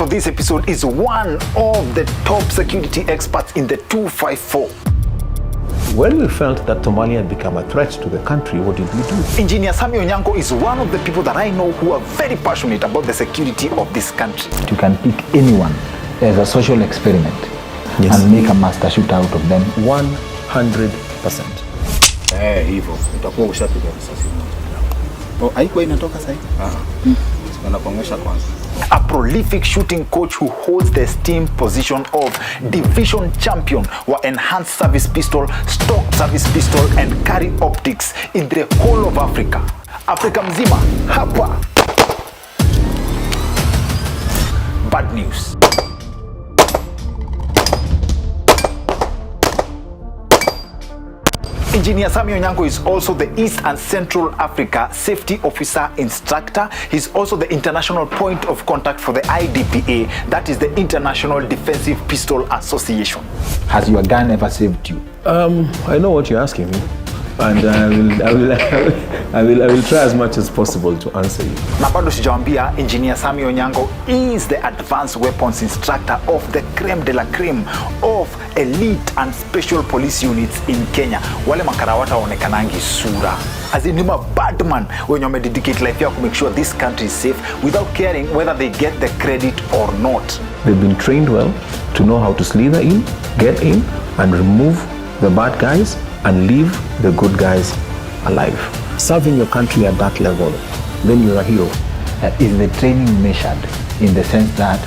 for this episode is one of the top security experts in the 254. When we felt that Somalia had become a threat to the country, what did we do? Engineer Sammy Onyango is one of the people that I know who are very passionate about the security of this country. You can pick anyone as a social experiment and make a master shooter out of them. 100%. Hivyo utakuwa ushapiga risasi moja. Haikuwa inatoka sasa hivi? Wanakuonyesha kwanza. A prolific shooting coach who holds the esteemed position of division champion wa enhanced service pistol, stock service pistol and carry optics in the whole of Africa. Afrika mzima hapa. Bad news. Engineer Sammy Onyango is also the East and Central Africa Safety Officer Instructor. He's also the international point of contact for the IDPA, that is the International Defensive Pistol Association. Has your gun ever saved you? I know what you're asking me, and I will try as much as possible to answer you. Na bado sijawambia, Engineer Sammy Onyango is the advanced weapons instructor of the creme de la creme of elite and special police units in Kenya. Wale makarawata waonekanangi sura. As in, a bad man when you dedicate life to make sure this country is safe without caring whether they get the credit or not. They've been trained well to know how to slither in, get in, and remove the bad guys and leave the good guys alive. Serving your country at that level, then you're a hero. Is the training measured in the sense that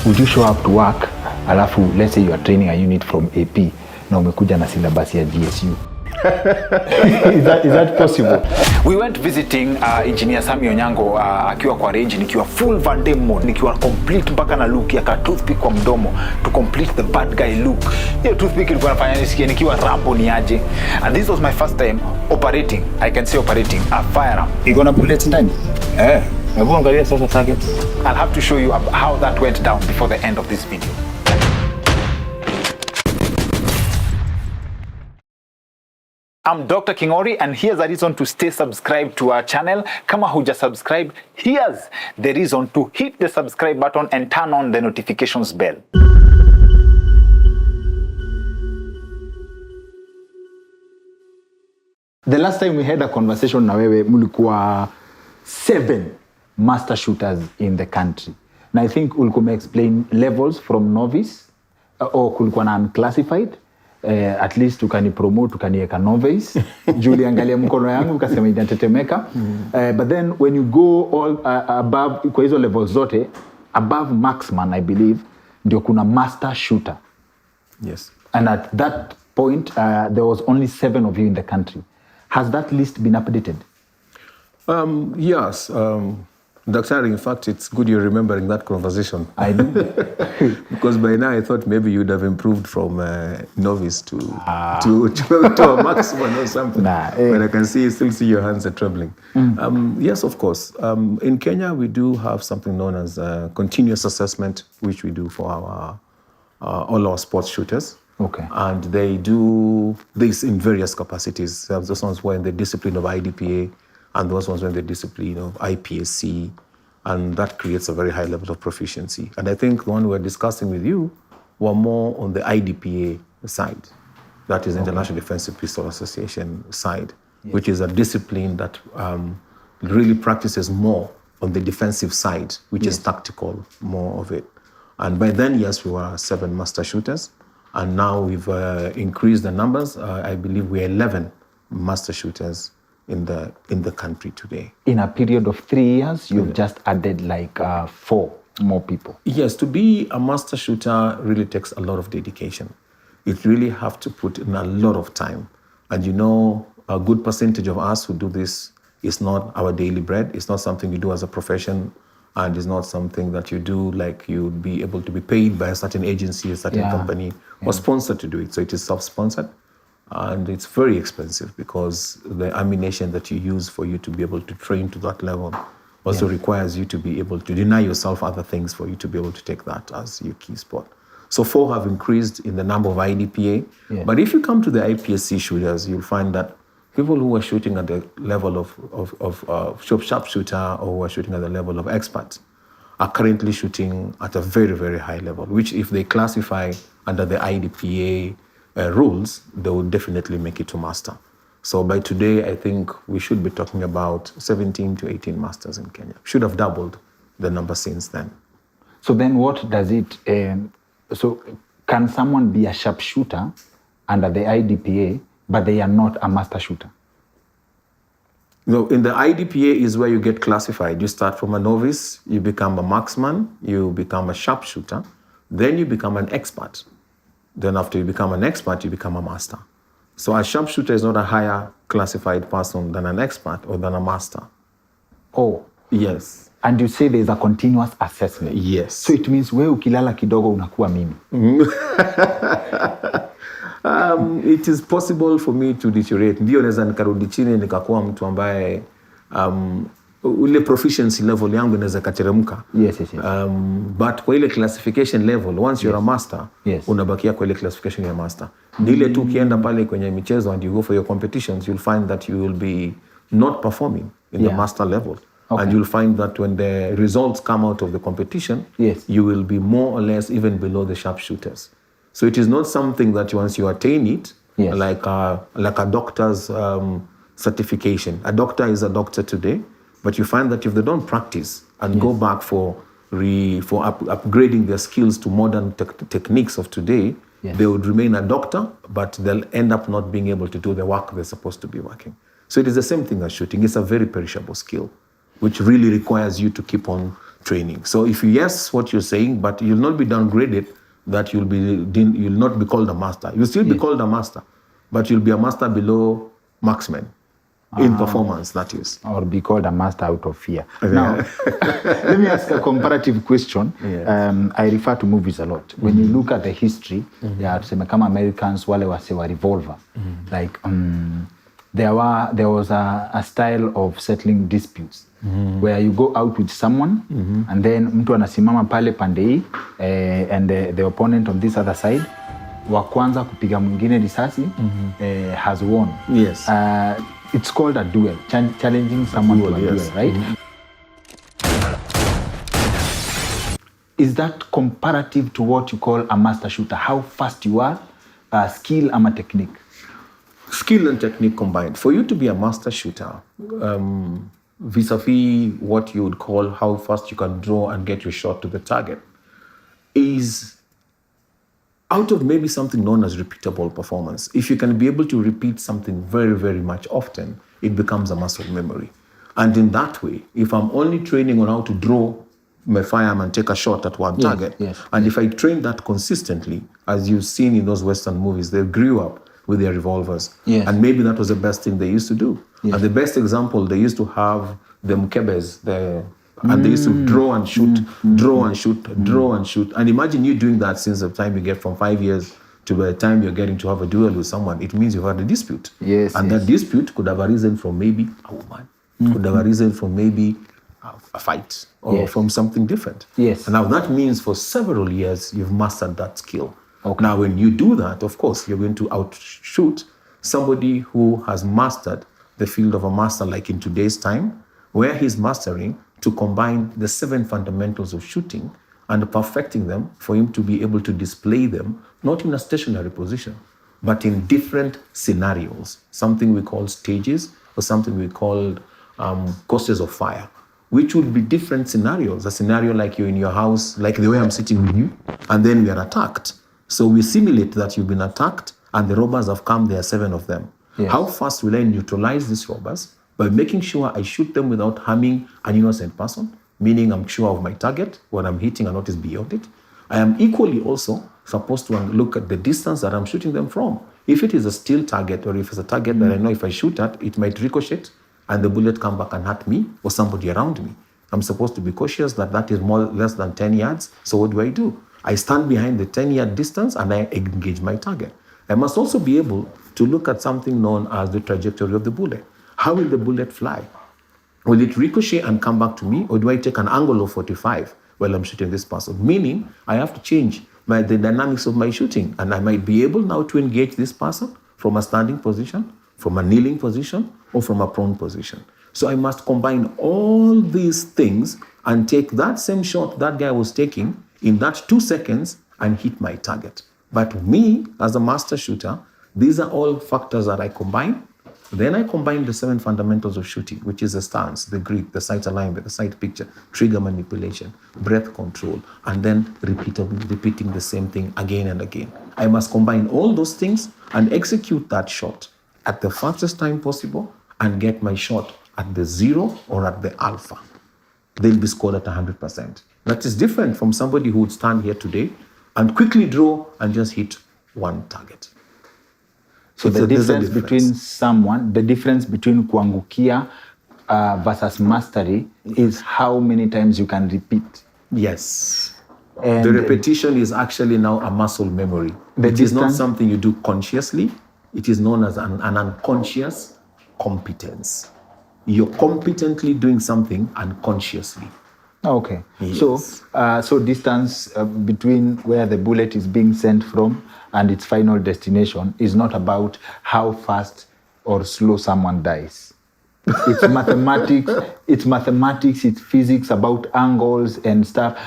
would you show up to work, alafu, let's say you are training a unit from AP, na umekuja na syllabus ya GSU? Is that possible? We went visiting Engineer Sammy Onyango akiwa kwa range, nikiwa full Van Damme mode, nikiwa complete mpaka na look ya ka toothpick kwa mdomo to complete the bad guy look. Hiyo toothpick ilikuwa nafanya nisikie nikiwa Rambo ni aje. And this was my first time operating, I can say operating a firearm. Iko na bullets ndani? Hebu angalia sasa target. I'll have to show you how that went down before the end of this video. I'm Dr. Kingori, and here's a reason to stay subscribed to our channel. Kama huja subscribe, here's the reason to hit the subscribe button and turn on the notifications bell. The last time we had a conversation na wewe, mulikuwa 7 master shooters in the country. And I think ulikuwa explain levels from novice or kulikuwa na unclassified. At least ukanipromote, ukanieka novice. Julie angalia mkono yangu ukasema inatetemeka. But then when you go all above kwa hizo levels zote, above marksman, I believe, ndio kuna master shooter. Yes. And at that point, there was only 7 of you in the country. Has that list been updated? Yes. Dr. in fact, it's good you're remembering that conversation. I do. Because by now I thought maybe you'd have improved from novice to a maximum or something. But I can still see your hands are trembling. Yes, of course. In Kenya, we do have something known as continuous assessment, which we do for all our sports shooters. Okay. And they do this in various capacities. Those ones were in the discipline of IDPA, and those ones were in the discipline of IPSC, and that creates a very high level of proficiency. And I think the one we're discussing with you were more on the IDPA side, that is International Defensive Pistol Association side, which is a discipline that really practices more on the defensive side, which is tactical, more of it. And by then, yes, we were 7 master shooters, and now we've increased the numbers. I believe we're 11 master shooters in the country today. In a period of 3 years, you've just added like 4 more people. Yes, to be a master shooter really takes a lot of dedication. You really have to put in a lot of time. And you know, a good percentage of us who do this is not our daily bread. It's not something you do as a profession, and it's not something that you do like you'd be able to be paid by a certain agency, a certain company, or sponsored to do it. So it is self-sponsored. And it's very expensive because the ammunition that you use for you to be able to train to that level also requires you to be able to deny yourself other things for you to be able to take that as your key sport. So 4 have increased in the number of IDPA. But if you come to the IPSC shooters, you'll find that people who are shooting at the level of sharpshooter or who are shooting at the level of expert are currently shooting at a very, very high level, which if they classify under the IDPA rules, they will definitely make it to master. So by today, I think we should be talking about 17 to 18 masters in Kenya. Should have doubled the number since then. So then what does it, so can someone be a sharpshooter under the IDPA, but they are not a master shooter? No, in the IDPA is where you get classified. You start from a novice, you become a marksman, you become a sharpshooter, then you become an expert. Then after you become an expert, you become a master. So a sharpshooter is not a higher classified person than an expert or than a master. Oh. Yes. And you say there's a continuous assessment. Yes. So it means wewe ukilala kidogo unakuwa mimi. It is possible for me to deteriorate. Ndio naweza nikarudi chini nikakuwa mtu ambaye ule proficiency level yangu inaweza kateremka. Yes. But kwa ile classification level, once you're a master, unabakia kwa ile classification ya master. Ni ile tu ukienda pale kwenye michezo and you go for your competitions, you'll find that you will be not performing in the master level. Okay. And you'll find that when the results come out of the competition, you will be more or less even below the sharpshooters. So it is not something that once you attain it, like a doctor's certification. A doctor is a doctor today, but you find that if they don't practice and go back for upgrading their skills to modern techniques of today, they would remain a doctor, but they'll end up not being able to do the work they're supposed to be working. So it is the same thing as shooting. It's a very perishable skill, which really requires you to keep on training. So if yes, what you're saying, but you'll not be downgraded, that you'll not be called a master. You'll still be called a master, but you'll be a master below marksman in performance, that is. Or be called a master out of fear. Now, let me ask a comparative question. I refer to movies a lot. When you look at the history, tuseme kama Americans wale wase wa revolver, like there was a style of settling disputes where you go out with someone and then mtu anasimama pale pande hii and the opponent on this other side wa kwanza kupiga mwingine risasi has won. Yes. It's called a duel, challenging someone to a duel, right? Is that comparative to what you call a master shooter? How fast you are, skill ama technique? Skill and technique combined. For you to be a master shooter, vis-a-vis what you would call how fast you can draw and get your shot to the target, is out of maybe something known as repeatable performance. If you can be able to repeat something very, very much often, it becomes a muscle memory. And in that way, if I'm only training on how to draw my firearm and take a shot at one target, and if I train that consistently, as you've seen in those Western movies, they grew up with their revolvers. And maybe that was the best thing they used to do. And the best example, they used to have the mkebes, and they used to draw and shoot, draw and shoot, draw and shoot. And imagine you doing that since the time you get from 5 years to the time you're getting to have a duel with someone. It means you've had a dispute. And that dispute could have arisen from maybe a woman, could have arisen from maybe a fight, or from something different. And now that means for several years, you've mastered that skill. Now, when you do that, of course, you're going to outshoot somebody who has mastered the field of a master, like in today's time, where he's mastering to combine the 7 fundamentals of shooting and perfecting them for him to be able to display them, not in a stationary position, but in different scenarios, something we call stages or something we call courses of fire, which would be different scenarios. A scenario like you're in your house, like the way I'm sitting with you, and then we are attacked. So we simulate that you've been attacked and the robbers have come, there are 7 of them. How fast will I neutralize these robbers? By making sure I shoot them without harming an innocent person, meaning I'm sure of my target, what I'm hitting and what is beyond it. I am equally also supposed to look at the distance that I'm shooting them from. If it is a still target, or if it's a target that I know if I shoot at, it might ricochet and the bullet come back and hurt me or somebody around me. I'm supposed to be cautious that that is less than 10 yards. So what do? I stand behind the 10-yard distance and I engage my target. I must also be able to look at something known as the trajectory of the bullet. How will the bullet fly? Will it ricochet and come back to me, or do I take an angle of 45 while I'm shooting this person? Meaning, I have to change the dynamics of my shooting, and I might be able now to engage this person from a standing position, from a kneeling position, or from a prone position. So I must combine all these things and take that same shot that guy was taking in that 2 seconds and hit my target. But me, as a master shooter, these are all factors that I combine. Then I combine the 7 fundamentals of shooting, which is the stance, the grip, the sight alignment, the sight picture, trigger manipulation, breath control, and then repeating the same thing again and again. I must combine all those things and execute that shot at the fastest time possible and get my shot at the 0 or at the alpha. They'll be scored at 100%. That is different from somebody who would stand here today and quickly draw and just hit one target. So the difference between kuangukia versus mastery is how many times you can repeat. Yes. And the repetition is actually now a muscle memory. It is not something you do consciously. It is known as an unconscious competence. You're competently doing something unconsciously. Okay. Yes. So distance between where the bullet is being sent from and its final destination is not about how fast or slow someone dies. It's mathematics, it's physics about angles and stuff.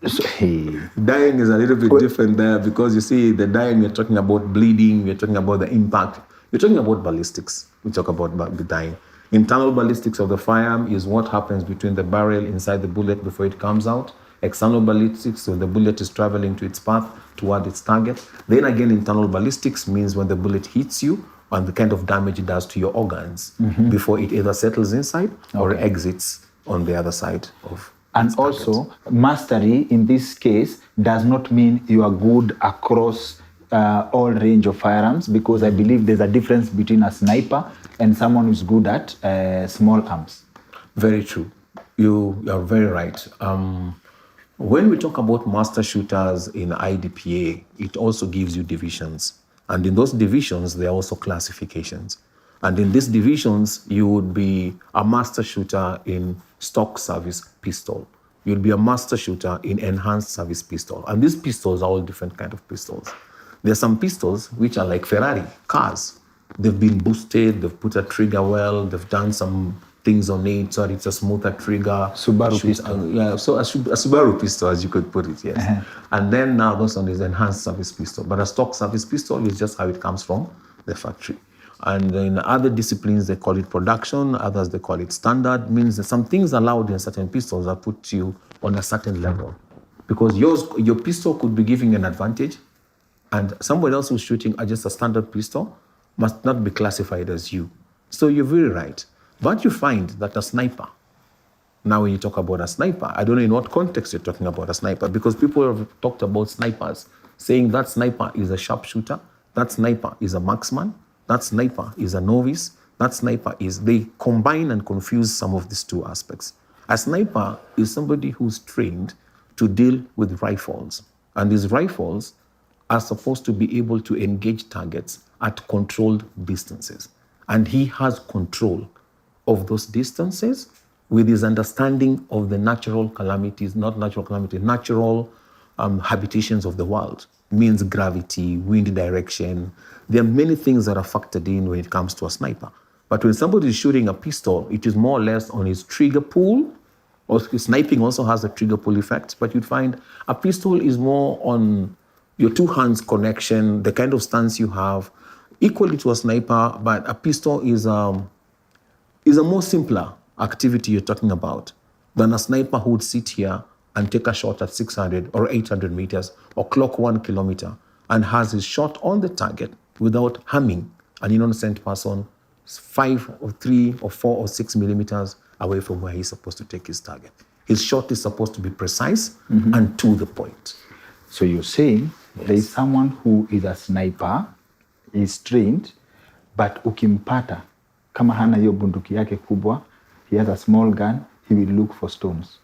So, hey. Dying is a little bit different there because you see, the dying, you're talking about bleeding, you're talking about the impact, you're talking about ballistics. We talk about the dying. Internal ballistics of the firearm is what happens between the barrel inside the bullet before it comes out. External ballistics, so the bullet is traveling to its path toward its target. Then again, internal ballistics means when the bullet hits you and the kind of damage it does to your organs before it either settles inside or exits on the other side of. And also, mastery in this case does not mean you are good across all range of firearms, because I believe there's a difference between a sniper and someone who's good at small arms. Very true. You are very right. When we talk about master shooters in IDPA, it also gives you divisions. And in those divisions, there are also classifications. And in these divisions, you would be a master shooter in stock service pistol. You'll be a master shooter in enhanced service pistol. And these pistols are all different kind of pistols. There are some pistols which are like Ferrari cars. They've been boosted, they've put a trigger well, they've done some things on it, so it's a smoother trigger. Subaru pistol. Yeah, so a Subaru pistol, as you could put it, yes. And then now goes on is enhanced service pistol. But a stock service pistol is just how it comes from the factory. And in other disciplines, they call it production, others they call it standard. Means that some things allowed in certain pistols that put you on a certain level. Because your pistol could be giving an advantage, and somebody else who's shooting just a standard pistol must not be classified as you. So you're very right. But you find that a sniper, now when you talk about a sniper, I don't know in what context you're talking about a sniper, because people have talked about snipers, saying that sniper is a sharpshooter, that sniper is a marksman, that sniper is a novice, that sniper is, they combine and confuse some of these two aspects. A sniper is somebody who's trained to deal with rifles. And these rifles are supposed to be able to engage targets at controlled distances. And he has control of those distances with his understanding of the natural calamities, natural habitations of the world. Means gravity, wind direction. There are many things that are factored in when it comes to a sniper. But when somebody is shooting a pistol, it is more or less on his trigger pull. Or sniping also has a trigger pull effect, but you'd find a pistol is more on your two hands connection, the kind of stance you have, equally to a sniper, but a pistol is a more simpler activity you're talking about than a sniper who would sit here and take a shot at 600 or 800 meters or clock 1 kilometer and has his shot on the target without harming an innocent person 5 or 3 or 4 or 6 millimeters away from where he's supposed to take his target. His shot is supposed to be precise and to the point. So you're saying there is someone who is a sniper, is trained, but ukimpata, kama hana hiyo bunduki yake kubwa, he has a small gun, he will look for stones.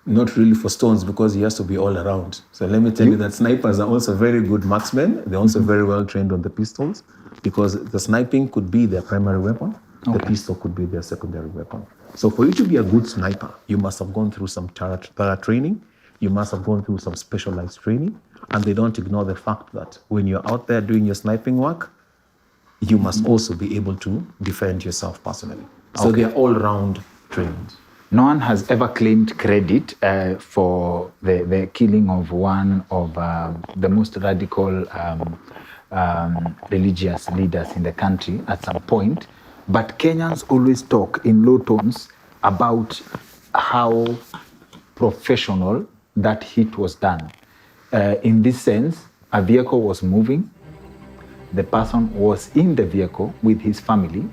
Not really for stones, because he has to be all around. So let me tell you that snipers are also very good marksmen. They're also very well trained on the pistols, because the sniping could be their primary weapon. The pistol could be their secondary weapon. So for you to be a good sniper, you must have gone through some thorough training. You must have gone through some specialized training. And they don't ignore the fact that when you're out there doing your sniping work, you must also be able to defend yourself personally. So they're all-round trained. No one has ever claimed credit for the killing of one of the most radical religious leaders in the country at some point. But Kenyans always talk in low tones about how professional that hit was done. In this sense, a vehicle was moving. The person was in the vehicle with his family.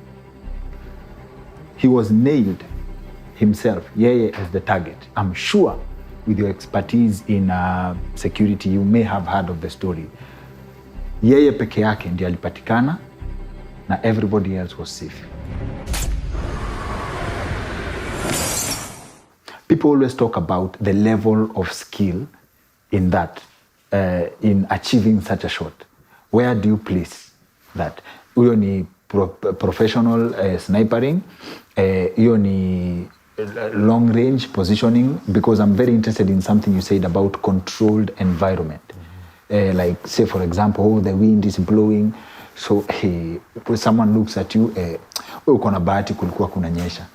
He was nailed himself, as the target. I'm sure with your expertise in security, you may have heard of the story. Yeye peke yake ndiye alipatikana na everybody else was safe. People always talk about the level of skill in that, in achieving such a shot. Where do you place that? Huyo ni professional snipering, hiyo ni long range positioning, because I'm very interested in something you said about controlled environment. Like say for example, the wind is blowing, so when someone looks at you, uko na bahati kulikuwa kunanyesha.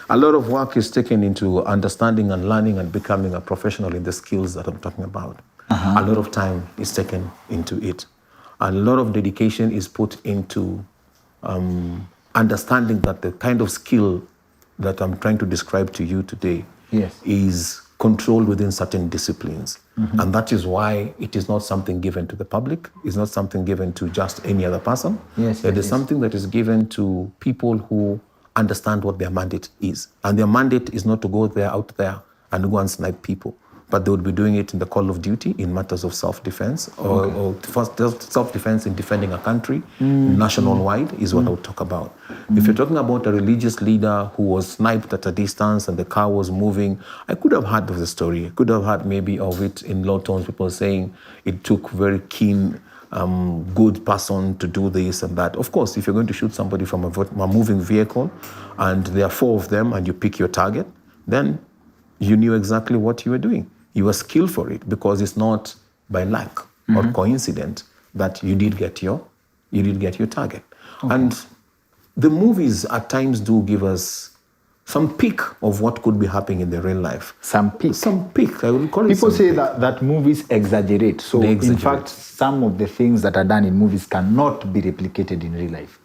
A lot of work is taken into understanding and learning and becoming a professional in the skills that I'm talking about. A lot of time is taken into it. A lot of dedication is put into understanding that the kind of skill that I'm trying to describe to you today is controlled within certain disciplines. And that is why it is not something given to the public. It's not something given to just any other person. It is something that is given to people who understand what their mandate is. And their mandate is not to go out there and go and snipe people, but they would be doing it in the call of duty in matters of self-defense or self-defense in defending a country national-wide is what I would talk about. If you're talking about a religious leader who was sniped at a distance and the car was moving, I could have heard of the story. I could have heard maybe of it in low tones, people saying it took very keen, good person to do this and that. Of course, if you're going to shoot somebody from a moving vehicle and there are 4 of them and you pick your target, then you knew exactly what you were doing. You were skilled for it because it's not by luck or coincidence that you did get your target. And the movies at times do give us some peek of what could be happening in the real life. Some peek. I will call it. People say peek. that movies exaggerate. So in fact, some of the things that are done in movies cannot be replicated in real life.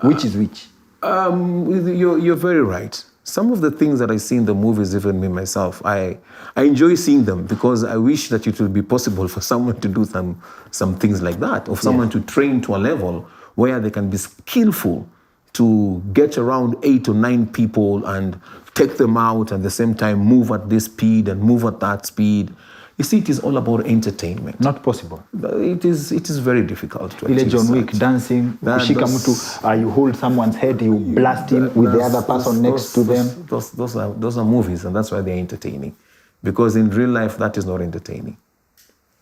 Which is which? You're very right. Some of the things that I see in the movies, even me myself, I enjoy seeing them because I wish that it would be possible for someone to do some things like that, or someone to train to a level where they can be skillful to get around 8 or 9 people and take them out, and at the same time move at this speed and move at that speed. You see, it is all about entertainment. Not possible. It is very difficult to achieve. John Wick dancing, you hold someone's head, you blast him with the other person next to them. Those are movies, and that's why they're entertaining. Because in real life, that is not entertaining.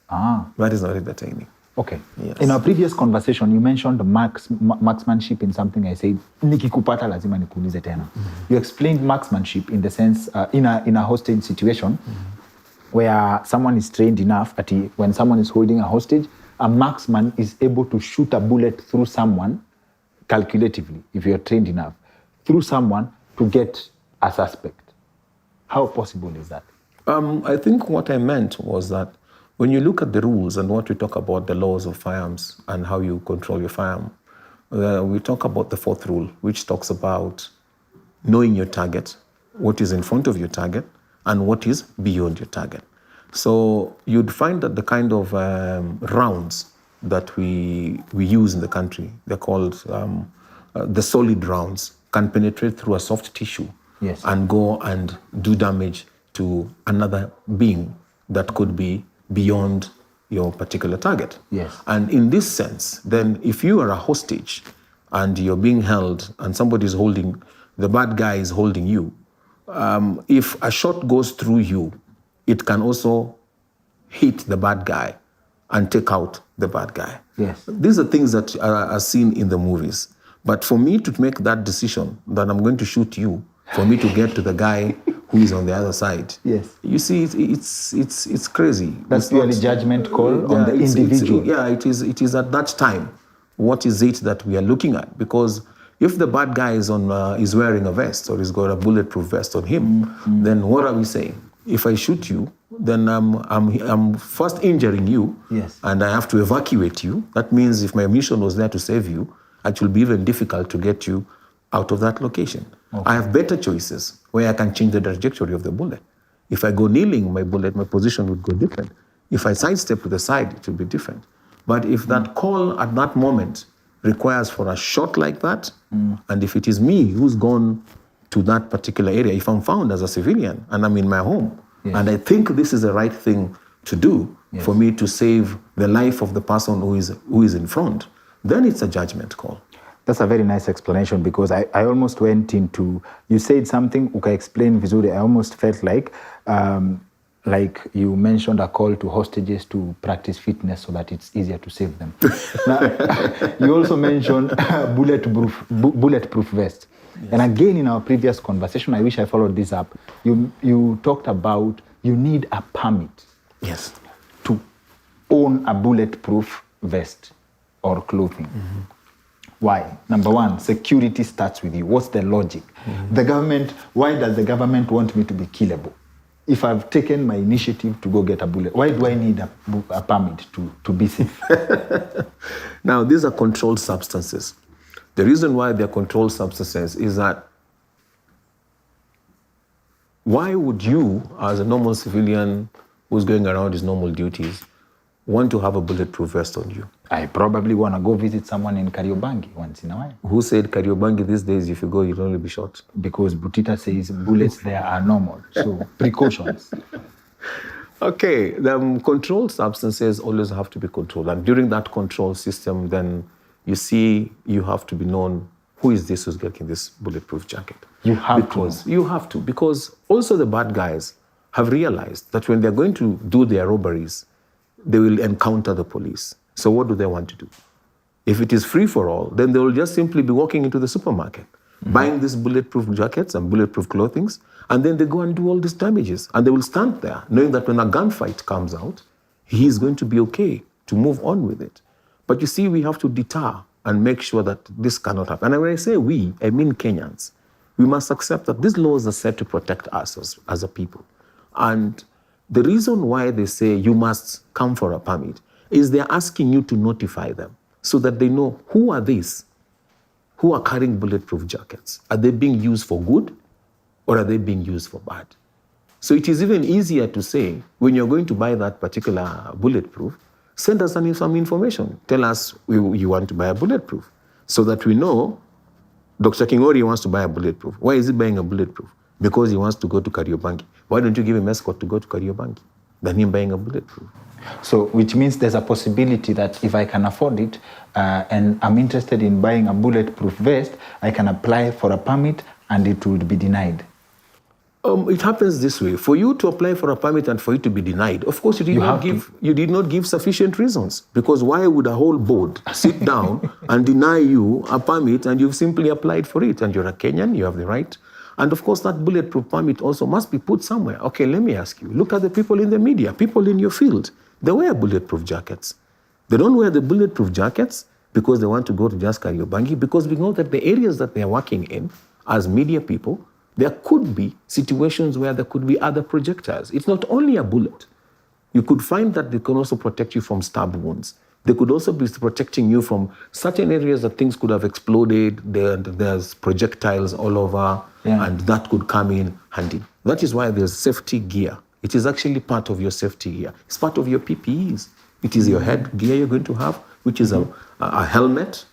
That is not entertaining. Okay. Yes. In our previous conversation, you mentioned marksmanship in something I said, nikikupata lazima nikuulize tena. You explained marksmanship in the sense, in a hostage situation, where someone is trained enough that when someone is holding a hostage, a marksman is able to shoot a bullet through someone, calculatively, if you're trained enough, through someone to get a suspect. How possible is that? I think what I meant was that when you look at the rules and what we talk about the laws of firearms and how you control your firearm, we talk about the 4th rule, which talks about knowing your target, what is in front of your target, and what is beyond your target. So you'd find that the kind of rounds that we use in the country, they're called the solid rounds, can penetrate through a soft tissue and go and do damage to another being that could be beyond your particular target. And in this sense, then if you are a hostage and you're being held and somebody's holding, the bad guy is holding you, if a shot goes through you, it can also hit the bad guy and take out the bad guy. These are things that are seen in the movies. But for me to make that decision that I'm going to shoot you, for me to get to the guy who is on the other side, you see, it's crazy. That's purely judgment call on the individual. It is at that time. What is it that we are looking at? Because If the bad guy is wearing a vest or he's got a bulletproof vest on him, then what are we saying? If I shoot you, then I'm first injuring you, Yes. and I have to evacuate you. That means if my mission was there to save you, it will be even difficult to get you out of that location. Okay. I have better choices where I can change the trajectory of the bullet. If I go kneeling, my position would go different. If I sidestep to the side, it will be different. But if that call at that moment requires for a shot like that, and if it is me who's gone to that particular area, if I'm found as a civilian and I'm in my home, yes. and I think this is the right thing to do yes. for me to save the life of the person who is in front, then it's a judgment call. That's a very nice explanation, because I almost went into, you said something, uka explain vizuri, I almost felt like you mentioned a call to hostages to practice fitness so that it's easier to save them. Now, you also mentioned bulletproof vest. Yes. And again, in our previous conversation, I wish I followed this up, you talked about you need a permit. Yes. To own a bulletproof vest or clothing. Mm-hmm. Why? Number one, security starts with you. What's the logic? Mm-hmm. The government, why does the government want me to be killable? If I've taken my initiative to go get a bullet, why do I need a permit to be safe? Now, these are controlled substances. The reason why they're controlled substances is that why would you, as a normal civilian who's going around his normal duties, want to have a bulletproof vest on you? I probably want to go visit someone in Kariobangi once in a while. Who said Kariobangi these days, if you go, you'll only be shot? Because Butita says bullets there are normal. So precautions. Okay, the controlled substances always have to be controlled. And during that control system, then you see you have to be known, who is this who's getting this bulletproof jacket? You have to. Because also the bad guys have realized that when they're going to do their robberies, they will encounter the police. So what do they want to do? If it is free for all, then they will just simply be walking into the supermarket, buying these bulletproof jackets and bulletproof clothing, and then they go and do all these damages. And they will stand there knowing that when a gunfight comes out, he is going to be okay to move on with it. But you see, we have to deter and make sure that this cannot happen. And when I say we, I mean Kenyans. We must accept that these laws are set to protect us as a people. And the reason why they say you must come for a permit is they're asking you to notify them so that they know who are these who are carrying bulletproof jackets. Are they being used for good or are they being used for bad? So it is even easier to say, when you're going to buy that particular bulletproof, send us some information. Tell us you want to buy a bulletproof so that we know Dr. Kingori wants to buy a bulletproof. Why is he buying a bulletproof? Because he wants to go to Kariobangi. Why don't you give him escort to go to Kariobangi than him buying a bulletproof? So, which means there's a possibility that if I can afford it and I'm interested in buying a bulletproof vest, I can apply for a permit and it would be denied. It happens this way. For you to apply for a permit and for it to be denied, of course, you did not give sufficient reasons. Because why would a whole board sit down and deny you a permit and you've simply applied for it and you're a Kenyan, you have the right? And of course, that bulletproof permit also must be put somewhere. Okay, let me ask you. Look at the people in the media, people in your field. They wear bulletproof jackets. They don't wear the bulletproof jackets because they want to go to just Kariobangi, because we know that the areas that they are working in, as media people, there could be situations where there could be other projectiles. It's not only a bullet. You could find that they can also protect you from stab wounds. They could also be protecting you from certain areas that things could have exploded. There's projectiles all over, and that could come in handy. That is why there's safety gear. It is actually part of your safety gear. It's part of your PPEs. It is your head gear you're going to have, which is a helmet.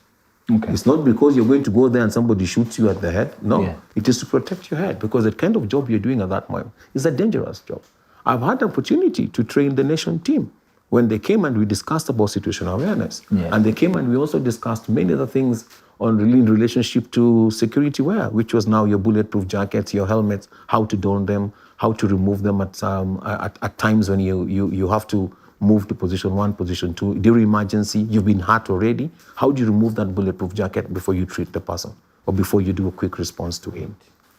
Okay. It's not because you're going to go there and somebody shoots you at the head. No, it is to protect your head, because the kind of job you're doing at that moment is a dangerous job. I've had the opportunity to train the nation team. When they came and we discussed about situational awareness, and they came and we also discussed many other things in relationship to security wear, which was now your bulletproof jackets, your helmets, how to don them, how to remove them at times when you have to move to position 1, position 2. During emergency, you've been hurt already. How do you remove that bulletproof jacket before you treat the person or before you do a quick response to him?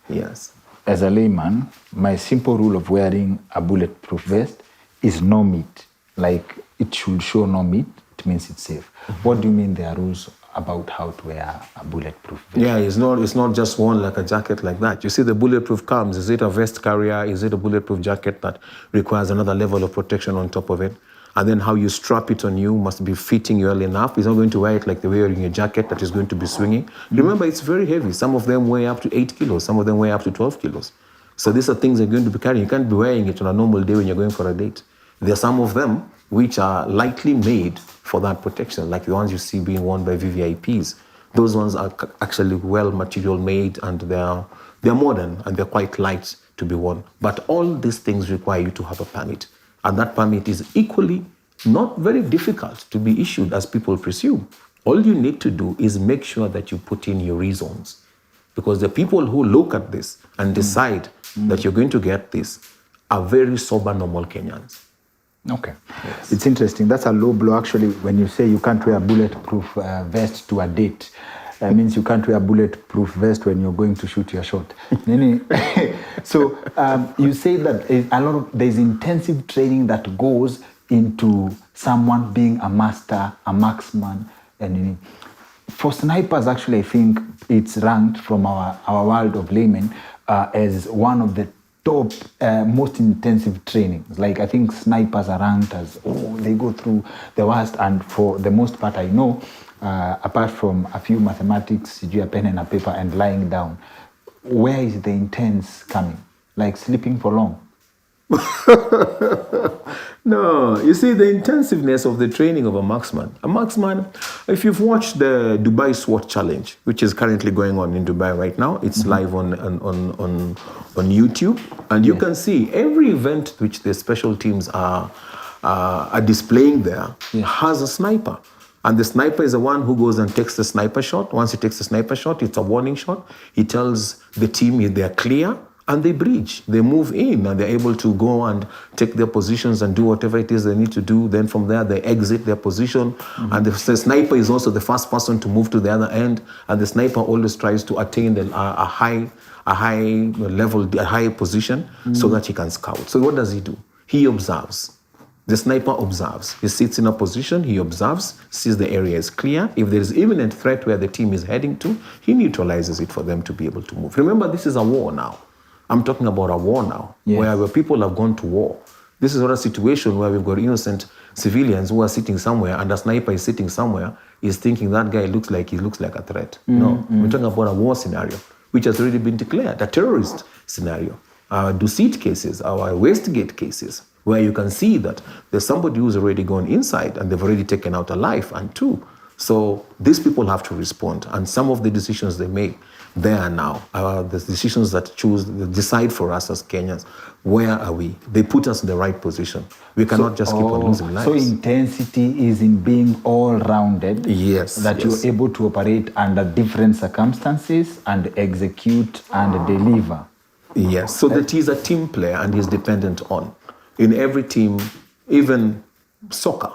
Yes. As a layman, my simple rule of wearing a bulletproof vest is no meat. Like, it should show no meat. it means it's safe. What do you mean there are rules about how to wear a bulletproof vest? Yeah, it's not just worn like a jacket like that. You see, the bulletproof comes. Is it a vest carrier? Is it a bulletproof jacket that requires another level of protection on top of it? And then how you strap it on you must be fitting you well enough. It's not going to wear it like the way you're wearing a jacket that is going to be swinging. Remember, it's very heavy. Some of them weigh up to 8 kilos. Some of them weigh up to 12 kilos. So these are things you're going to be carrying. You can't be wearing it on a normal day when you're going for a date. There are some of them which are lightly made for that protection, like the ones you see being worn by VVIPs. Those ones are actually well material made, and they're modern and they're quite light to be worn. But all these things require you to have a permit. And that permit is equally not very difficult to be issued as people presume. All you need to do is make sure that you put in your reasons. Because the people who look at this and decide that you're going to get this are very sober, normal Kenyans. Okay. Yes. It's interesting. That's a low blow, actually, when you say you can't wear a bulletproof vest to a date. Means you can't wear a bulletproof vest when you're going to shoot your shot. So you say that there's intensive training that goes into someone being a master, a marksman, and for snipers, actually, I think it's ranked from our world of laymen as one of the top, most intensive trainings. Like, I think snipers are ranked as, they go through the worst, and for the most part, I know, apart from a few mathematics, a pen and a paper and lying down, where is the intense coming? Like sleeping for long? No, you see, the intensiveness of the training of a marksman, if you've watched the Dubai SWAT Challenge, which is currently going on in Dubai right now, it's live on YouTube, and you can see every event which the special teams are displaying there has a sniper. And the sniper is the one who goes and takes the sniper shot. Once he takes the sniper shot, it's a warning shot. He tells the team they're clear, and they breach. They move in, and they're able to go and take their positions and do whatever it is they need to do. Then from there, they exit their position. And the sniper is also the first person to move to the other end. And the sniper always tries to attain a high level, a high position, so that he can scout. So what does he do? He observes. The sniper observes. He sits in a position, he observes, sees the area is clear. If there is imminent threat where the team is heading to, he neutralizes it for them to be able to move. Remember, this is a war now. I'm talking about a war now, where people have gone to war. This is not a situation where we've got innocent civilians who are sitting somewhere and a sniper is sitting somewhere, is thinking that guy looks like a threat. No, we're talking about a war scenario, which has already been declared, a terrorist scenario. Our Dusit cases, our Westgate cases, where you can see that there's somebody who's already gone inside and they've already taken out a life and two. So these people have to respond, and some of the decisions they make there now are the decisions that decide for us as Kenyans. Where are we? They put us in the right position. We cannot just keep on losing lives. So intensity is in being all-rounded. Yes. That you're able to operate under different circumstances and execute and deliver. Yes. So that he's a team player and he's dependent on. In every team, even soccer,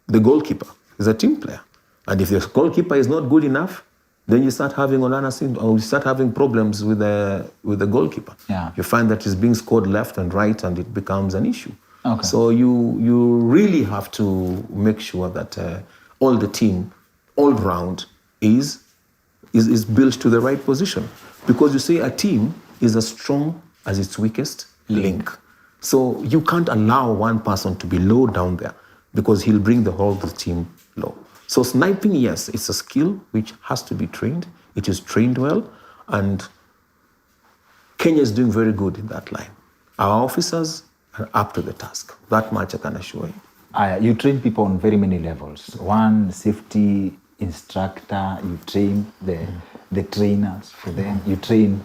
the goalkeeper is a team player. And if the goalkeeper is not good enough, then you start having you start having problems with the goalkeeper. Yeah. You find that he's being scored left and right, and it becomes an issue. Okay. So you really have to make sure that all the team, all round, is built to the right position. Because you see, a team is as strong as its weakest link. So you can't allow one person to be low down there, because he'll bring the whole of the team low. So sniping, yes, it's a skill which has to be trained. It is trained well, and Kenya is doing very good in that line. Our officers are up to the task. That much I can assure you. You train people on very many levels. One, safety instructor. You train the trainers for them. You train.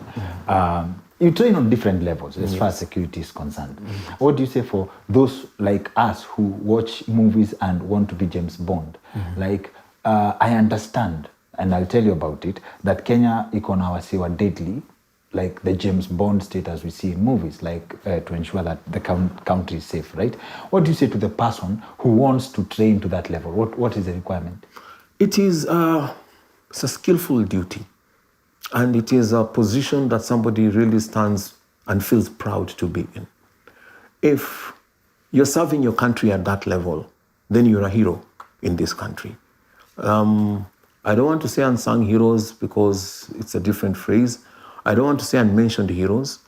You train on different levels as far as security is concerned. What do you say for those like us who watch movies and want to be James Bond? Like, I understand, and I'll tell you about it, that Kenya iko na wasiwa deadly, like the James Bond status we see in movies, like to ensure that the country is safe, right? What do you say to the person who wants to train to that level? What is the requirement? It is it's a skillful duty. And it is a position that somebody really stands and feels proud to be in. If you're serving your country at that level, then you're a hero. in this country. I don't want to say unsung heroes because it's a different phrase. I don't want to say unmentioned heroes,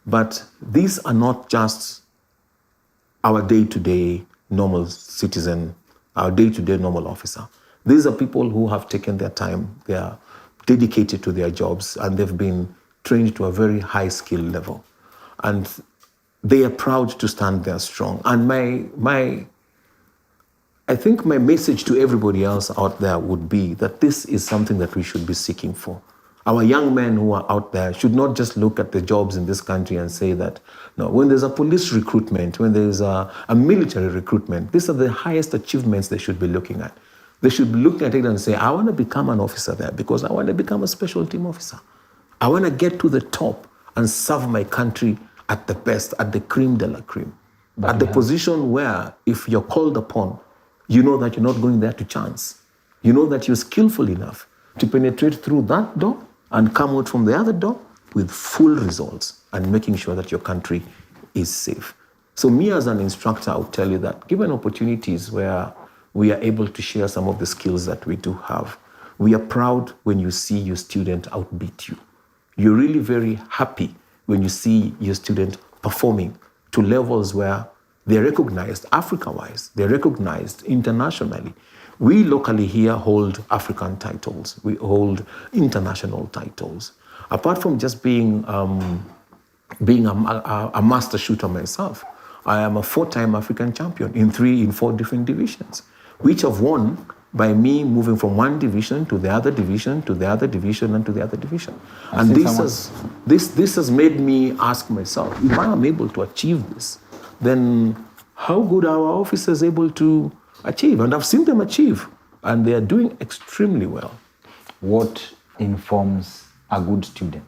but these are not just our day-to-day normal citizen, our day-to-day normal officer. These are people who have taken their time, they are dedicated to their jobs, and they've been trained to a very high skill level. And they are proud to stand there strong. And I think my message to everybody else out there would be that this is something that we should be seeking for. Our young men who are out there should not just look at the jobs in this country and say that, no, when there's a police recruitment, when there's a military recruitment, these are the highest achievements they should be looking at. They should look at it and say, I want to become an officer there because I want to become a special team officer. I want to get to the top and serve my country at the best, at the creme de la creme. At the position where if you're called upon, you know that you're not going there to chance. You know that you're skillful enough to penetrate through that door and come out from the other door with full results and making sure that your country is safe. So me as an instructor, I would tell you that given opportunities where we are able to share some of the skills that we do have, we are proud when you see your student outbeat you. You're really very happy when you see your student performing to levels where they're recognized Africa-wise, they're recognized internationally. We locally here hold African titles, we hold international titles. Apart from just being a master shooter myself, I am a 4-time African champion in 4 different divisions, which have won by me moving from one division to the other division, to the other division, and to the other division. And this has made me ask myself, if I am able to achieve this, then how good are our officers able to achieve? And I've seen them achieve, and they are doing extremely well. What informs a good student?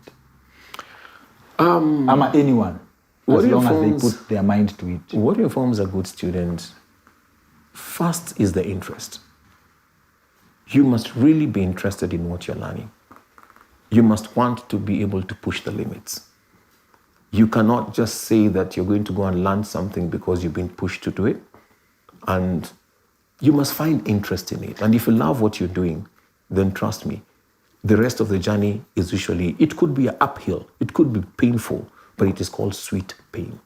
Anyone, as long as they put their mind to it. What informs a good student? First is the interest. You must really be interested in what you're learning. You must want to be able to push the limits. You cannot just say that you're going to go and learn something because you've been pushed to do it. And you must find interest in it. And if you love what you're doing, then trust me, the rest of the journey is usually, it could be uphill, it could be painful, but it is called sweet pain.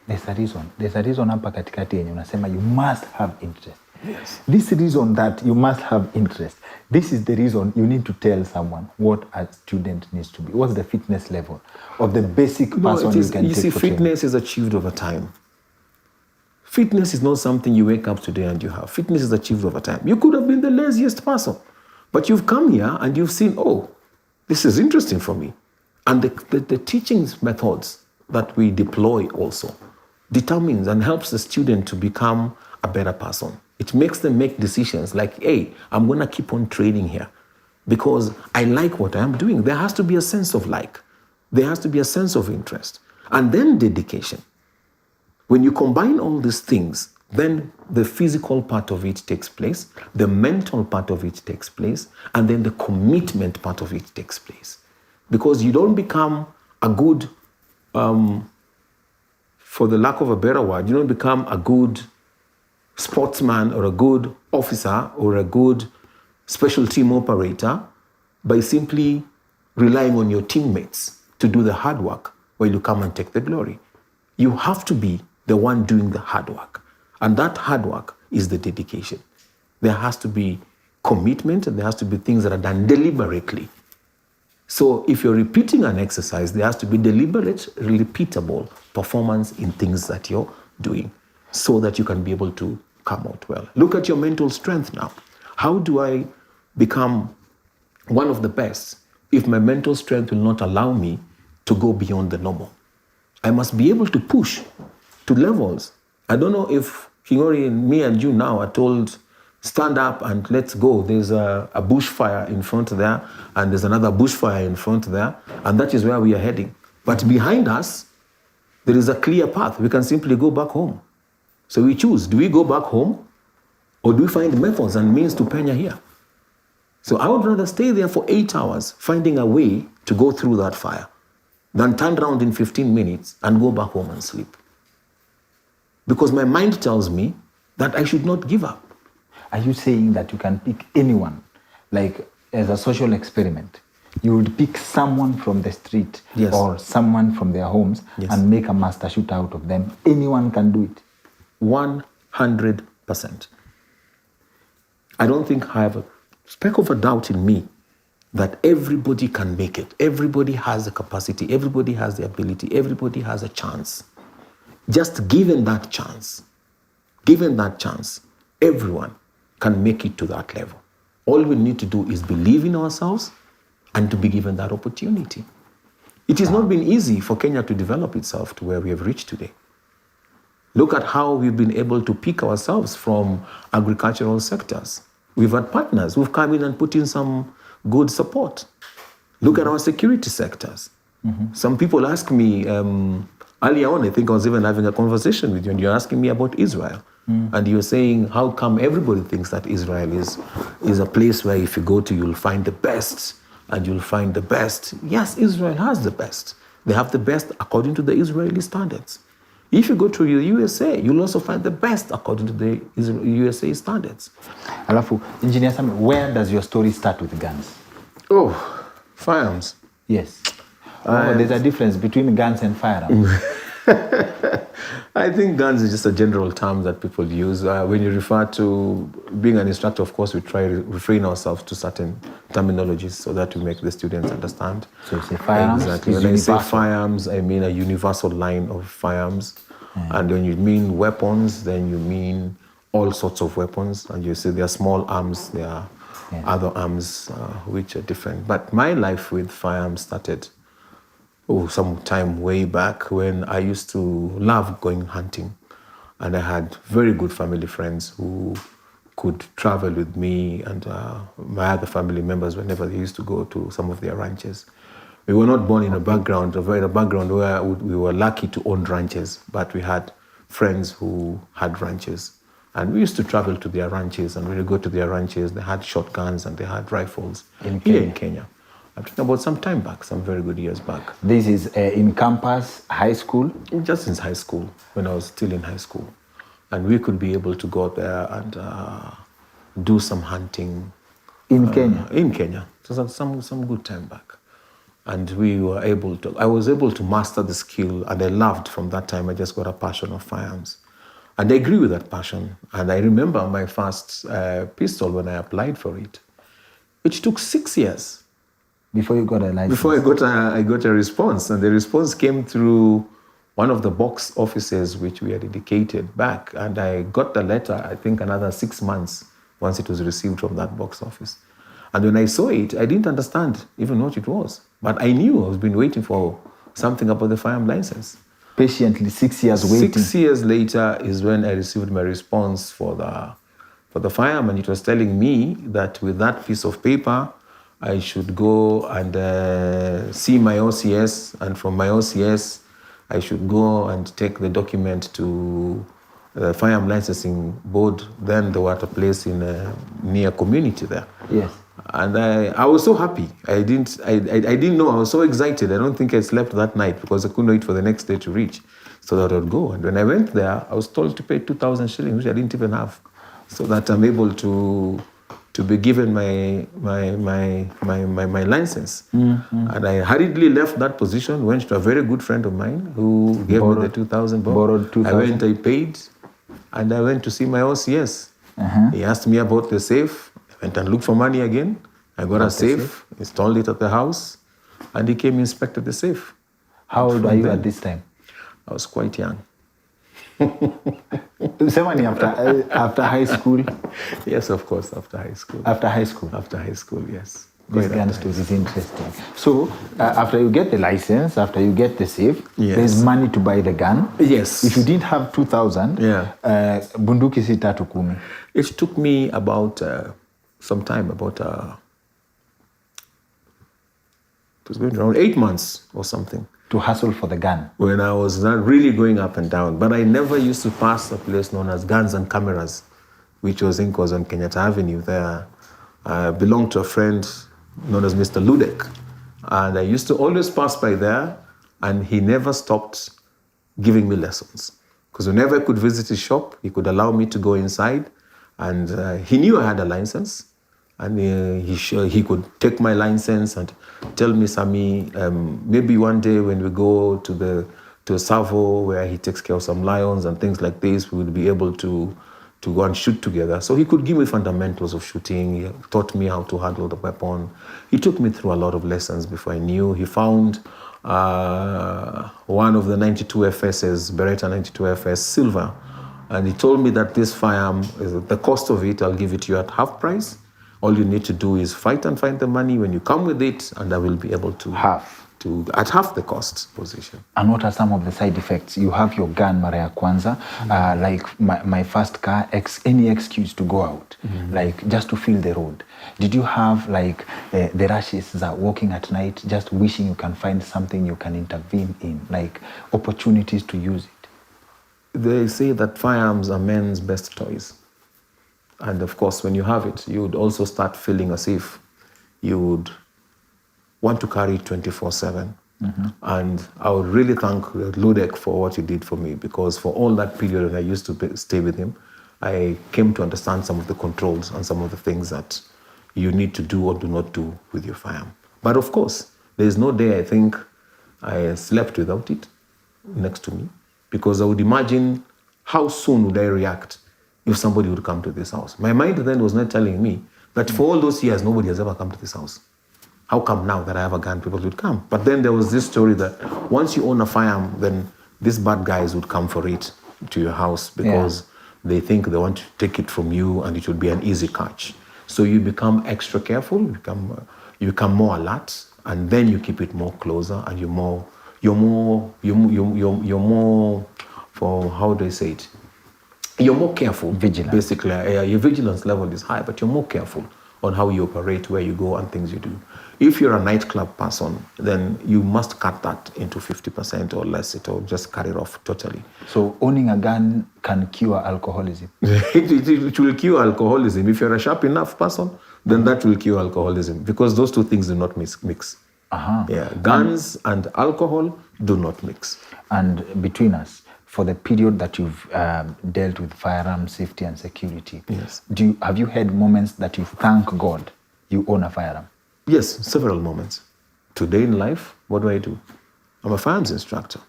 There's a reason hapa katikati yenye unasema you must have interest. Yes. This reason that you must have interest, this is the reason you need to tell someone what a student needs to be. What's the fitness level of the basic person you can take for training? You see, fitness is achieved over time. Fitness is not something you wake up today and you have. Fitness is achieved over time. You could have been the laziest person, but you've come here and you've seen, oh, this is interesting for me. And the teaching methods that we deploy also determines and helps the student to become a better person. It makes them make decisions like, hey, I'm going to keep on training here because I like what I'm doing. There has to be a sense of like. There has to be a sense of interest. And then dedication. When you combine all these things, then the physical part of it takes place, the mental part of it takes place, and then the commitment part of it takes place. Because you don't become a good, for the lack of a better word, you don't become a good sportsman or a good officer or a good special team operator by simply relying on your teammates to do the hard work while you come and take the glory. You have to be the one doing the hard work. And that hard work is the dedication. There has to be commitment and there has to be things that are done deliberately. So if you're repeating an exercise, there has to be deliberate, repeatable performance in things that you're doing so that you can be able to come out well. Look at your mental strength now. How do I become one of the best if my mental strength will not allow me to go beyond the normal? I must be able to push to levels. I don't know if Kingori and me and you now are told, stand up and let's go. There's a bushfire in front there, and there's another bushfire in front there, and that is where we are heading. But behind us, there is a clear path. We can simply go back home. So we choose, do we go back home, or do we find methods and means to penya here? So I would rather stay there for 8 hours, finding a way to go through that fire, than turn around in 15 minutes and go back home and sleep. Because my mind tells me that I should not give up. are you saying that you can pick anyone, like as a social experiment? You would pick someone from the street Yes. or someone from their homes Yes. and make a master shooter out of them. Anyone can do it. 100%. I don't think I have a speck of a doubt in me that everybody can make it. Everybody has the capacity. Everybody has the ability. Everybody has a chance. Just given that chance, everyone can make it to that level. All we need to do is believe in ourselves and to be given that opportunity. It has not been easy for Kenya to develop itself to where we have reached today. Look at how we've been able to pick ourselves from agricultural sectors. We've had partners who've come in and put in some good support. Look at our security sectors. Some people ask me, earlier on, I think I was even having a conversation with you, and you're asking me about Israel. And you're saying, how come everybody thinks that Israel is a place where if you go to, you'll find the best, and you'll find the best. Yes, Israel has the best. They have the best according to the Israeli standards. If you go to the USA, you'll also find the best according to the USA standards. Alafu, Engineer Sammy, where does your story start with guns? Oh, firearms. Yes. There's a difference between guns and firearms. I think guns is just a general term that people use. When you refer to being an instructor, of course, we try to refrain ourselves to certain terminologies so that we make the students understand. So you say firearms? Exactly. When I say firearms, I mean a universal line of firearms. And when you mean weapons, then you mean all sorts of weapons. And you say there are small arms, there are other arms which are different. But my life with firearms started some time way back when I used to love going hunting. And I had very good family friends who could travel with me and my other family members whenever they used to go to some of their ranches. We were not born in a background where we were lucky to own ranches, but we had friends who had ranches. And we used to travel to their ranches, and when we go to their ranches, they had shotguns and they had rifles here in Kenya. I'm talking about some time back, some very good years back. This is in campus, high school? Just in high school, when I was still in high school. And we could be able to go there and do some hunting. In Kenya? In Kenya. So that's some good time back. And I was able to master the skill, and I loved from that time. I just got a passion of firearms. And I agree with that passion. And I remember my first pistol when I applied for it. It took 6 years. Before you got a license? Before I got a response. And the response came through one of the box offices which we had indicated back. And I got the letter, I think another 6 months once it was received from that box office. And when I saw it, I didn't understand even what it was. But I knew I was been waiting for something about the firearm license. Patiently, 6 years waiting. 6 years later is when I received my response for the firearm, and it was telling me that with that piece of paper, I should go and see my OCS, and from my OCS, I should go and take the document to the firearm licensing board. Then they were at a place in a near community there. Yes. And I was so happy. I didn't know. I was so excited. I don't think I slept that night because I couldn't wait for the next day to reach so that I would go. And when I went there, I was told to pay 2,000 shillings, which I didn't even have, so that I'm able to be given my license. Mm-hmm. And I hurriedly left that position, went to a very good friend of mine who gave me the 2,000 baht. Borrowed 2,000. I went, I paid, and I went to see my OCS. Uh-huh. He asked me about the safe. Went and looked for money again. I got a safe, installed it at the house, and he came and inspected the safe. How old are you at this time? I was quite young. After high school? Yes, of course, after high school. After high school? After high school, yes. This gun story is interesting. So, after you get the license, after you get the safe, yes, there's money to buy the gun. Yes. If you didn't have 2,000, bunduki si tatu kumi. It took me about some time, it was going around 8 months or something. To hustle for the gun? When I was not really going up and down. But I never used to pass a place known as Guns and Cameras, which was on Kenyatta Avenue there. I belonged to a friend known as Mr. Ludek. And I used to always pass by there, and he never stopped giving me lessons. Because whenever I could visit his shop, he could allow me to go inside And he knew I had a license. And he could take my license and tell me, Sammy, maybe one day when we go to Savo, where he takes care of some lions and things like this, we would be able to go and shoot together. So he could give me fundamentals of shooting. He taught me how to handle the weapon. He took me through a lot of lessons before I knew. He found one of the 92 FS's, Beretta 92 FS silver. And he told me that this firearm, the cost of it, I'll give it to you at half price. All you need to do is fight and find the money when you come with it, and I will be able to at half the cost position. And what are some of the side effects? You have your gun mara ya kwanza, like my first car, any excuse to go out, like just to feel the road. Did you have like the rushes that walking at night, just wishing you can find something you can intervene in, like opportunities to use it? They say that firearms are men's best toys. And of course, when you have it, you would also start feeling as if you would want to carry it 24/7. And I would really thank Ludek for what he did for me, because for all that period when I used to stay with him, I came to understand some of the controls and some of the things that you need to do or do not do with your firearm. But of course, there is no day I think I slept without it next to me, because I would imagine how soon would I react if somebody would come to this house. My mind then was not telling me that for all those years, nobody has ever come to this house. How come now that I have a gun, people would come? But then there was this story that once you own a firearm, then these bad guys would come for it to your house because they think they want to take it from you and it would be an easy catch. So you become extra careful, you become more alert, and then you keep it more closer, and you're more, for how do I say it? You're more careful. Vigilant. Basically, your vigilance level is high, but you're more careful on how you operate, where you go, and things you do. If you're a nightclub person, then you must cut that into 50% or less, or just cut it off totally. So owning a gun can cure alcoholism? It will cure alcoholism. If you're a sharp enough person, then that will cure alcoholism, because those two things do not mix. Yeah, guns and alcohol do not mix. And between us, for the period that you've dealt with firearm safety and security, yes, have you had moments that you thank God you own a firearm? Yes, several moments. Today in life, what do? I'm a firearms instructor.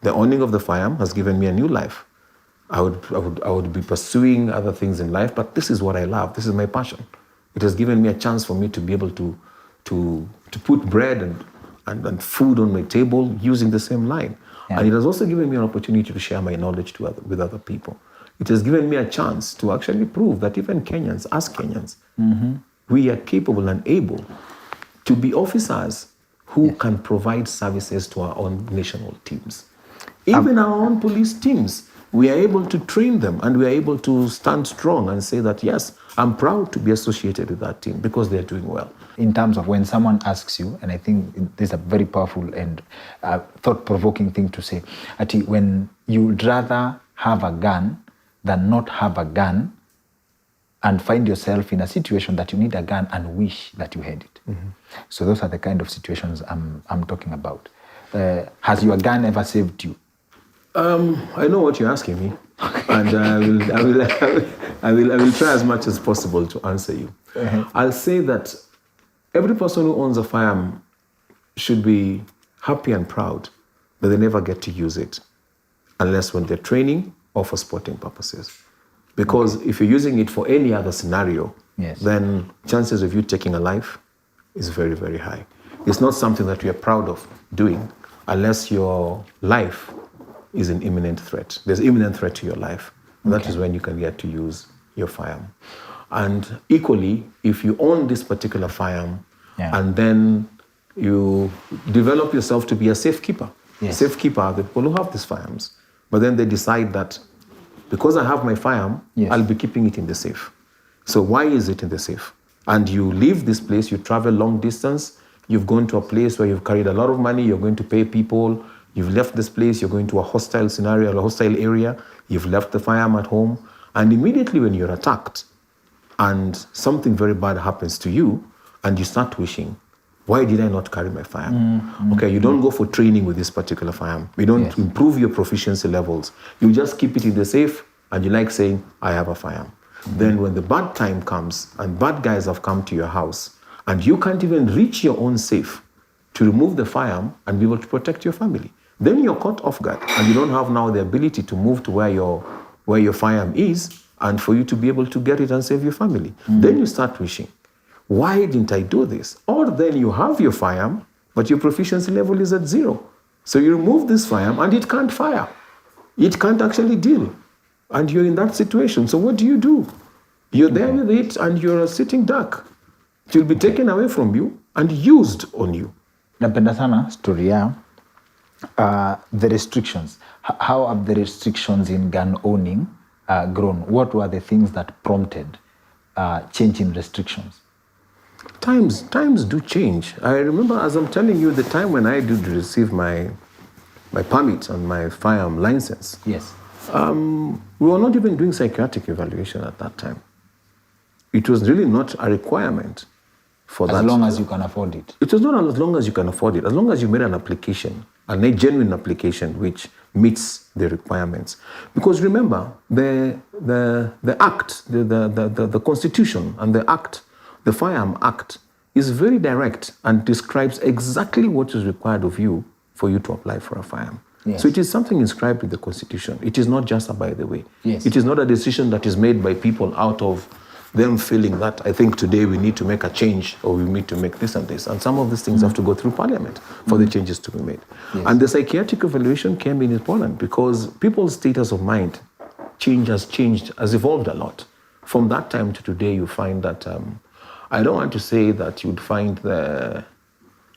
The owning of the firearm has given me a new life. I would be pursuing other things in life, but this is what I love. This is my passion. It has given me a chance for me to be able to put bread and food on my table using the same line. Yeah. And it has also given me an opportunity to share my knowledge with other people. It has given me a chance to actually prove that even Kenyans, as Kenyans, we are capable and able to be officers who can provide services to our own national teams. Even our own police teams, we are able to train them, and we are able to stand strong and say that, yes, I'm proud to be associated with that team because they're doing well. In terms of when someone asks you, and I think this is a very powerful and thought-provoking thing to say, when you'd rather have a gun than not have a gun, and find yourself in a situation that you need a gun and wish that you had it. So those are the kind of situations I'm talking about. Has your gun ever saved you? I know what you're asking me, and I will try as much as possible to answer you. I'll say that every person who owns a firearm should be happy and proud that they never get to use it, unless when they're training or for sporting purposes. Because if you're using it for any other scenario, then chances of you taking a life is very, very high. It's not something that you're proud of doing unless your life is an imminent threat. There's imminent threat to your life. That is when you can get to use your firearm. And equally, if you own this particular firearm and then you develop yourself to be a safekeeper. Safekeeper are the people who have these firearms. But then they decide that because I have my firearm, I'll be keeping it in the safe. So why is it in the safe? And you leave this place, you travel long distance, you've gone to a place where you've carried a lot of money, you're going to pay people, you've left this place, you're going to a hostile scenario, a hostile area, you've left the firearm at home, and immediately when you're attacked and something very bad happens to you, and you start wishing, why did I not carry my firearm? Okay, you don't go for training with this particular firearm. You don't improve your proficiency levels. You just keep it in the safe, and you like saying, I have a firearm. Then when the bad time comes and bad guys have come to your house and you can't even reach your own safe to remove the firearm and be able to protect your family, then you're caught off guard and you don't have now the ability to move to where your firearm is and for you to be able to get it and save your family. Then you start wishing, why didn't I do this? Or then you have your firearm, but your proficiency level is at 0. So you remove this firearm and it can't fire. It can't actually deal. And you're in that situation. So what do? You're there with it and you're sitting duck. It will be taken away from you and used on you. Napenda sana story ya the restrictions. How have the restrictions in gun owning grown? What were the things that prompted change in restrictions? Times do change. I remember, as I'm telling you, the time when I did receive my permit and my firearm license. Yes. We were not even doing psychiatric evaluation at that time. It was really not a requirement for that. As long as you can afford it. It was not as long as you can afford it. As long as you made an application, a genuine application which meets the requirements. Because remember, the act, the constitution and the act, the Firearm Act, is very direct and describes exactly what is required of you for you to apply for a firearm. Yes. So it is something inscribed in the Constitution. It is not just a by the way. Yes. It is not a decision that is made by people out of them feeling that I think today we need to make a change or we need to make this and this. And some of these things have to go through Parliament for the changes to be made. Yes. And the psychiatric evaluation came in important because people's status of mind has evolved a lot. From that time to today, you find that, I don't want to say that you'd find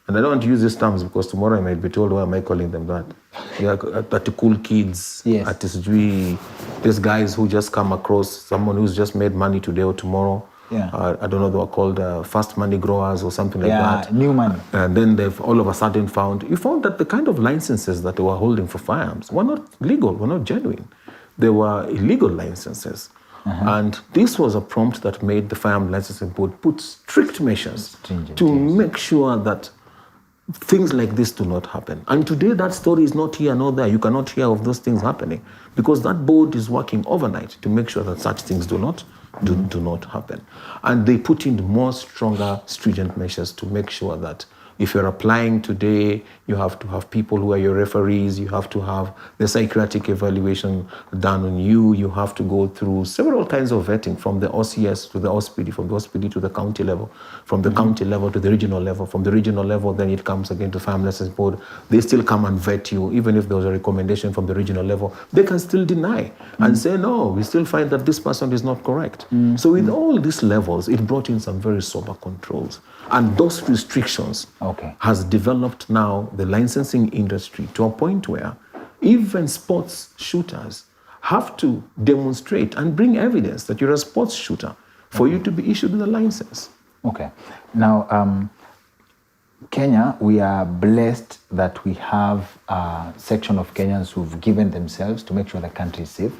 and I don't want to use these terms because tomorrow I might be told, why am I calling them that? Yeah, at the cool kids, yes. at these guys who just come across someone who's just made money today or tomorrow. Yeah. I don't know, they were called fast money growers or something like that. New money. And then they've all of a sudden you found that the kind of licenses that they were holding for firearms were not legal, were not genuine. They were illegal licenses. And this was a prompt that made the Firearm Licensing Board put strict measures to make sure that things like this do not happen. And today that story is not here nor there. You cannot hear of those things happening because that board is working overnight to make sure that such things do not happen. And they put in more stronger, stringent measures to make sure that if you're applying today, you have to have people who are your referees, you have to have the psychiatric evaluation done on you, you have to go through several kinds of vetting from the OCS to the OSPD, from the OSPD to the county level, from the county level to the regional level, from the regional level then it comes again to Firearm Licensing Board. They still come and vet you, even if there was a recommendation from the regional level, they can still deny and say, no, we still find that this person is not correct. So with all these levels, it brought in some very sober controls. And those restrictions has developed now the licensing industry to a point where even sports shooters have to demonstrate and bring evidence that you're a sports shooter for you to be issued with a license. Okay. Now, Kenya, we are blessed that we have a section of Kenyans who've given themselves to make sure the country is safe.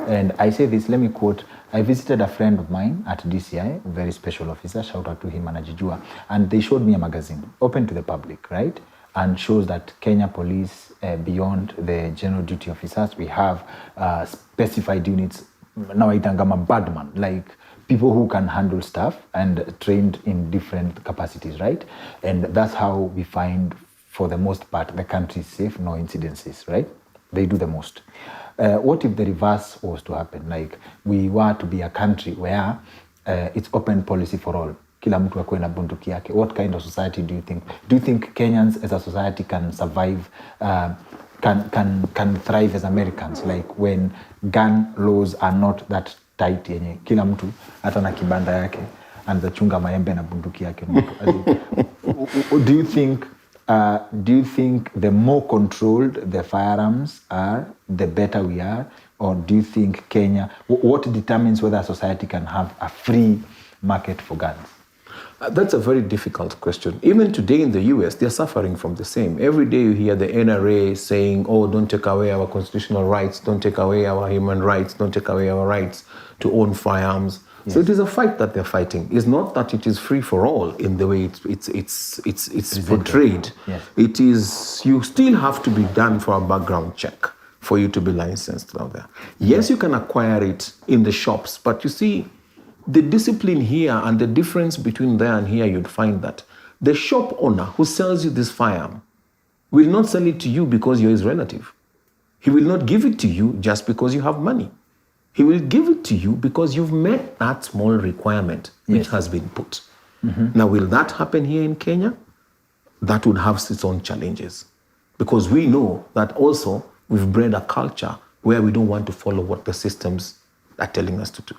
And I say this, let me quote, I visited a friend of mine at DCI, a very special officer, shout out to him, Anajijua, and they showed me a magazine, open to the public, right? And shows that Kenya Police, beyond the general duty officers, we have specified units, now itangama badman, like people who can handle stuff and trained in different capacities, right? And that's how we find, for the most part, the country is safe, no incidences, right? They do the most. What if the reverse was to happen? Like we were to be a country where it's open policy for all. Kila mtu akuwe na bunduki yake. What kind of society do you think? Do you think Kenyans as a society can survive, can thrive as Americans? Like when gun laws are not that tight, yenye kila mtu hata na kibanda yake anachunga maembe na bunduki yake. Do you think the more controlled the firearms are, the better we are? Or do you think Kenya, what determines whether a society can have a free market for guns? That's a very difficult question. Even today in the US, they're suffering from the same. Every day you hear the NRA saying, oh, don't take away our constitutional rights, don't take away our human rights, don't take away our rights to own firearms. Yes. So it is a fight that they're fighting. It's not that it is free for all in the way it's portrayed. Yes. It is, you still have to be done for a background check for you to be licensed out there. Yes, you can acquire it in the shops, but you see, the discipline here and the difference between there and here, you'd find that the shop owner who sells you this firearm will not sell it to you because you're his relative. He will not give it to you just because you have money. He will give it to you because you've met that small requirement which has been put. Now, will that happen here in Kenya? That would have its own challenges, because we know that also we've bred a culture where we don't want to follow what the systems are telling us to do.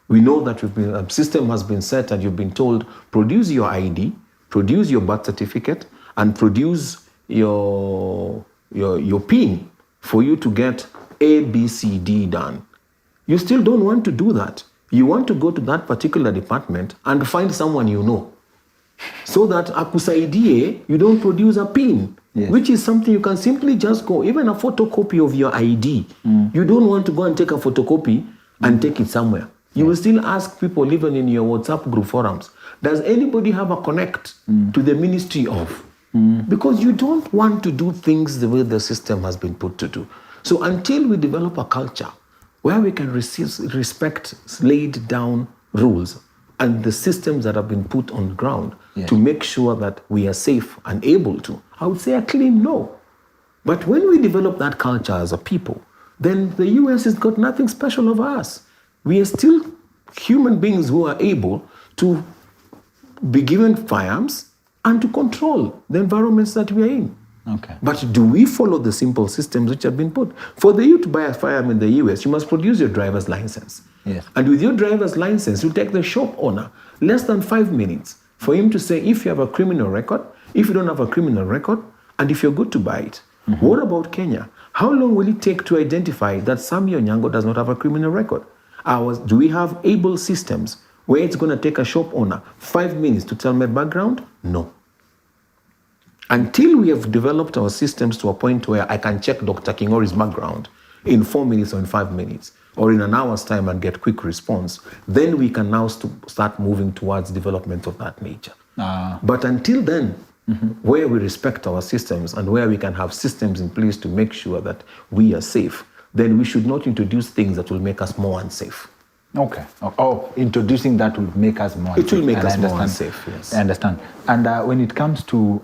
We know that a system has been set and you've been told, produce your ID, produce your birth certificate, and produce your PIN for you to get A, B, C, D done. You still don't want to do that. You want to go to that particular department and find someone you know, so that akusaidie, you don't produce a PIN, which is something you can simply just go, even a photocopy of your ID. You don't want to go and take a photocopy and take it somewhere. You will still ask people, even in your WhatsApp group forums, does anybody have a connect to the Ministry of? Because you don't want to do things the way the system has been put to do. So until we develop a culture where we can respect laid down rules and the systems that have been put on the ground to make sure that we are safe and able to, I would say a clean no. But when we develop that culture as a people, then the US has got nothing special of us. We are still human beings who are able to be given firearms and to control the environments that we are in. Okay. But do we follow the simple systems which have been put? For you to buy a firearm in the US, you must produce your driver's license. Yes. And with your driver's license, you take the shop owner less than 5 minutes for him to say if you have a criminal record, if you don't have a criminal record, and if you're good to buy it. What about Kenya? How long will it take to identify that Sammy Onyango does not have a criminal record? Do we have able systems where it's going to take a shop owner 5 minutes to tell my background? No. Until we have developed our systems to a point where I can check Dr. Kingori's background in 4 minutes or in 5 minutes or in an hour's time and get quick response, then we can now start moving towards development of that nature. But until then, where we respect our systems and where we can have systems in place to make sure that we are safe, then we should not introduce things that will make us more unsafe. Okay. Oh, introducing that will make us more unsafe. It will make us more unsafe, yes. I understand. And when it comes to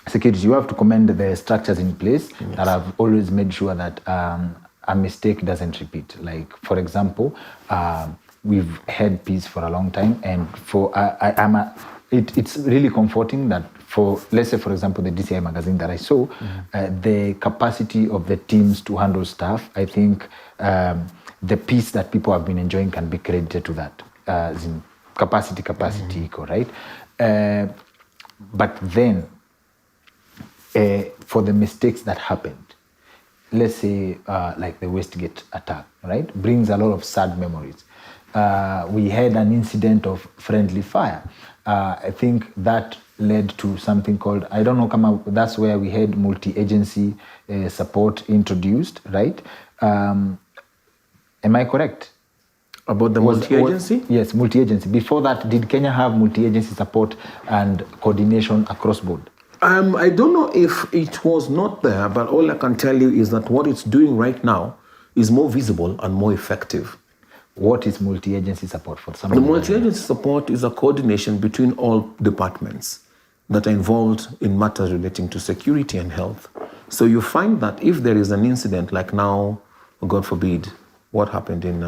security, you have to commend the structures in place that have always made sure that a mistake doesn't repeat. Like, for example, we've had peace for a long time, and it's really comforting that for, let's say, for example, the DCI magazine that I saw, the capacity of the teams to handle staff, I think the peace that people have been enjoying can be credited to that. As in capacity equal, right? But then, for the mistakes that happened, let's say like the Westgate attack, right, brings a lot of sad memories. We had an incident of friendly fire. I think that led to something called, I don't know, that's where we had multi-agency support introduced, right? Am I correct? About the multi-agency? Yes, multi-agency. Before that, did Kenya have multi-agency support and coordination across board? I don't know if it was not there, but all I can tell you is that what it's doing right now is more visible and more effective. What is multi-agency support for some? The multi-agency support is a coordination between all departments that are involved in matters relating to security and health. So you find that if there is an incident like now, God forbid, what happened in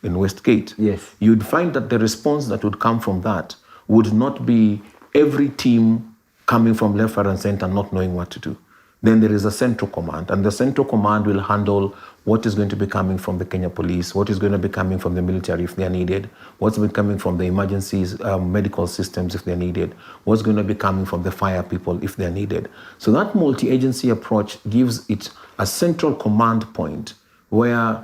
Westgate, yes, you'd find that the response that would come from that would not be every team coming from left, right, and center, not knowing what to do. Then there is a central command, and the central command will handle what is going to be coming from the Kenya Police, what is going to be coming from the military if they are needed, what's been coming from the emergencies, medical systems if they're needed, what's going to be coming from the fire people if they're needed. So that multi-agency approach gives it a central command point where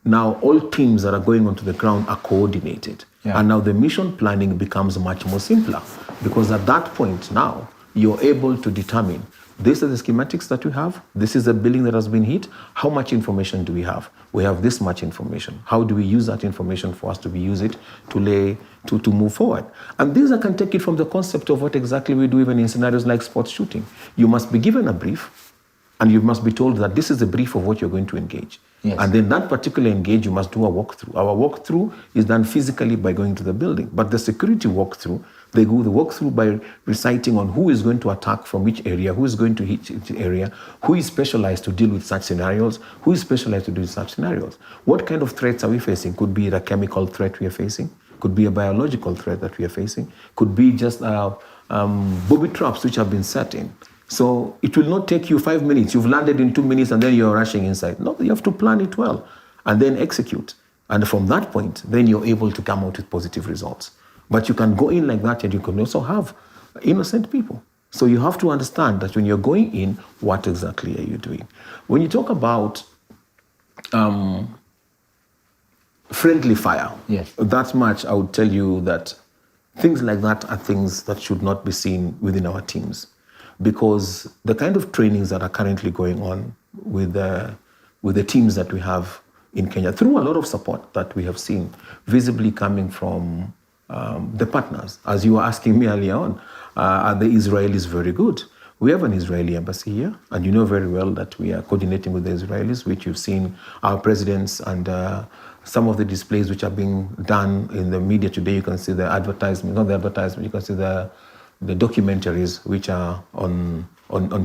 now all teams that are going onto the ground are coordinated. Yeah. And now the mission planning becomes much more simpler, because at that point now, you're able to determine, these are the schematics that we have, this is the building that has been hit, how much information do we have? We have this much information. How do we use that information for us to use it to move forward? And these I can take it from the concept of what exactly we do even in scenarios like sports shooting. You must be given a brief, And you must be told that this is the brief of what you're going to engage. Yes. And then that particular engage, you must do a walkthrough. Our walkthrough is done physically by going to the building. But the security walkthrough, they go the walkthrough by reciting on who is going to attack from which area, who is going to hit which area, who is specialized to deal with such scenarios, who is specialized to deal with such scenarios. What kind of threats are we facing? Could be a chemical threat we are facing, could be a biological threat that we are facing, could be just booby traps which have been set in. So it will not take you 5 minutes. You've landed in 2 minutes and then you're rushing inside. No, you have to plan it well and then execute. And from that point, then you're able to come out with positive results. But you can go in like that and you can also have innocent people. So you have to understand that when you're going in, what exactly are you doing? When you talk about friendly fire, yes, that much I would tell you that things like that are things that should not be seen within our teams. Because the kind of trainings that are currently going on with the teams that we have in Kenya, through a lot of support that we have seen visibly coming from the partners. As you were asking me earlier on, are the Israelis very good? We have an Israeli embassy here, and you know very well that we are coordinating with the Israelis, which you've seen our presidents and some of the displays which are being done in the media today. You can see the advertisement, not the advertisement, you can see the documentaries which are on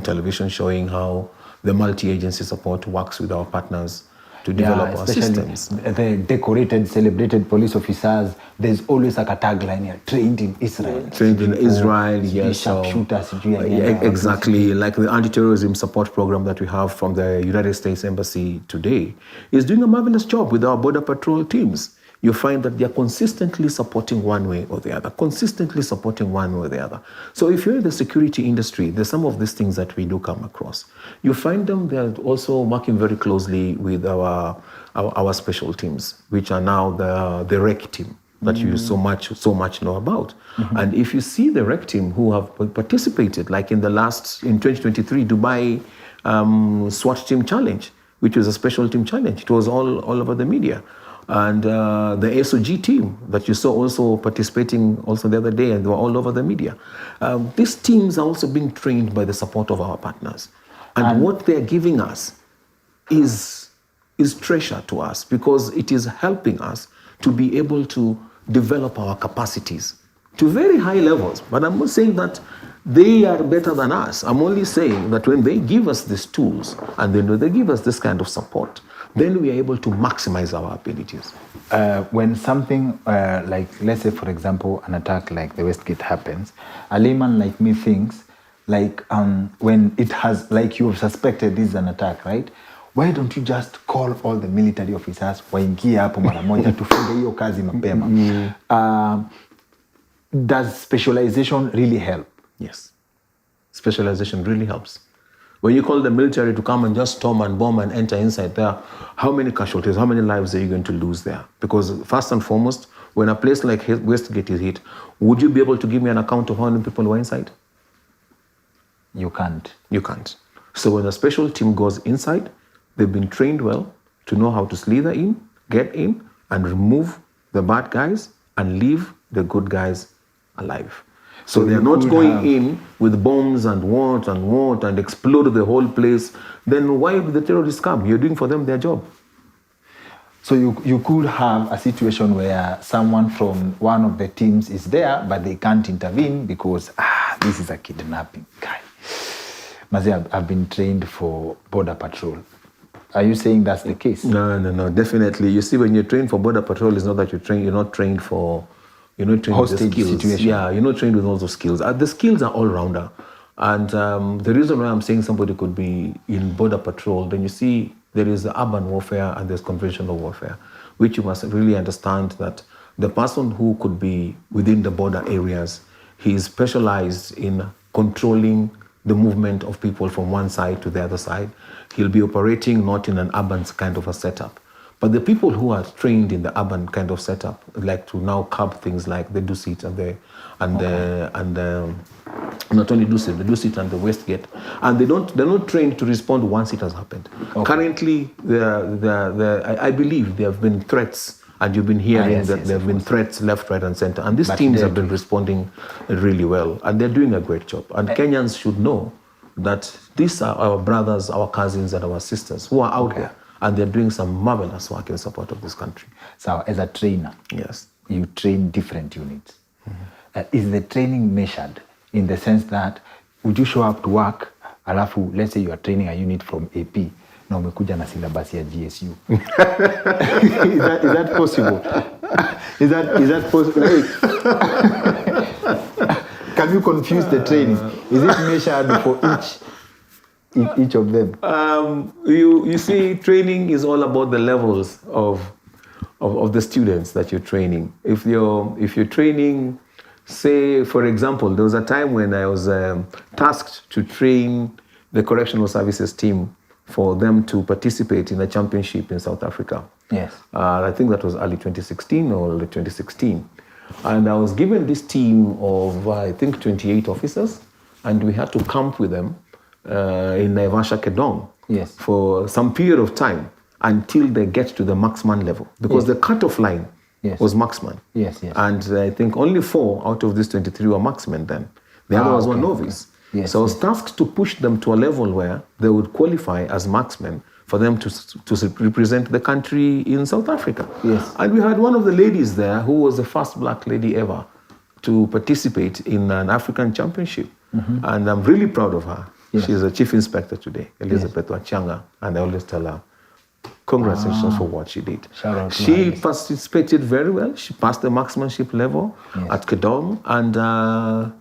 television showing how the multi-agency support works with our partners to develop our systems. The decorated, celebrated police officers, there's always like a tagline here, trained in Israel. Trained in Israel, yes. Sharpshooters, exactly. Like the anti-terrorism support program that we have from the United States Embassy today is doing a marvelous job with our border patrol teams. You find that they're consistently supporting one way or the other, So if you're in the security industry, there's some of these things that we do come across. You find them, they're also working very closely with our special teams, which are now the REC team that you so much know about. Mm-hmm. And if you see the REC team who have participated, like in 2023, Dubai SWAT team challenge, which was a special team challenge. It was all over the media. And the SOG team that you saw also participating also the other day, and they were all over the media. These teams are also being trained by the support of our partners. And what they're giving us is treasure to us, because it is helping us to be able to develop our capacities to very high levels. But I'm not saying that they are better than us. I'm only saying that when they give us these tools and then they give us this kind of support, then we are able to maximize our abilities. When something like, let's say, for example, an attack like the Westgate happens, a layman like me thinks, like when it has, like you've suspected this is an attack, right? Why don't you just call all the military officers waingie hapo mara moja tufunge hiyo kazi mapema? Does specialization really help? Yes. Specialization really helps. When you call the military to come and just storm and bomb and enter inside there, how many casualties, how many lives are you going to lose there? Because first and foremost, when a place like Westgate is hit, would you be able to give me an account of how many people were inside? You can't. You can't. So when a special team goes inside, they've been trained well to know how to slither in, get in, and remove the bad guys and leave the good guys alive. So they're not going in with bombs and what and explode the whole place. Then why would the terrorists come? You're doing for them their job. So you could have a situation where someone from one of the teams is there, but they can't intervene because, this is a kidnapping guy. Mazi, I've been trained for border patrol. Are you saying that's the case? No, definitely. You see, when you're trained for border patrol, it's not that you're not trained for... You're not trained with the skills. Situation. Yeah, you're not trained with all those skills. The skills are all-rounder. And the reason why I'm saying somebody could be in border patrol, then you see there is urban warfare and there's conventional warfare, which you must really understand that the person who could be within the border areas, he is specialized in controlling the movement of people from one side to the other side. He'll be operating not in an urban kind of a setup. But the people who are trained in the urban kind of setup like to now curb things like the Dusit not only Dusit, the Dusit and the Westgate, and they're not trained to respond once it has happened. Okay. Currently, I believe there have been threats, and you've been hearing there have been threats left, right, and center, and these teams have been responding really well, and they're doing a great job. And Kenyans should know that these are our brothers, our cousins, and our sisters who are out there, and they're doing some marvelous work in support of this country. So, as a trainer, Yes. you train different units. Is the training measured in the sense that would you show up to work, alafu, let's say you are training a unit from AP, na umekuja na syllabus ya GSU? Is that possible? Is that possible? Can you confuse the training? Is it measured for each of them? You see, training is all about the levels of the students that you're training. If you're training, say, for example, there was a time when I was tasked to train the correctional services team for them to participate in a championship in South Africa. Yes. I think that was early 2016 or late 2016. And I was given this team of, I think, 28 officers, and we had to camp with them in Naivasha, Kedong, yes, for some period of time until they get to the marksman level. Because the cutoff line was marksman. Yes, yes. And I think only 4 out of these 23 were marksmen then. The others were novice. Yes, so I was tasked to push them to a level where they would qualify as marksmen for them to represent the country in South Africa. Yes. And we had one of the ladies there who was the first black lady ever to participate in an African championship. And I'm really proud of her. Yes. She's a chief inspector today, Elizabeth Wachanga, and I always tell her, congratulations for what she did. Shout out to She her. participated very well. She passed the marksmanship level at Kedong, and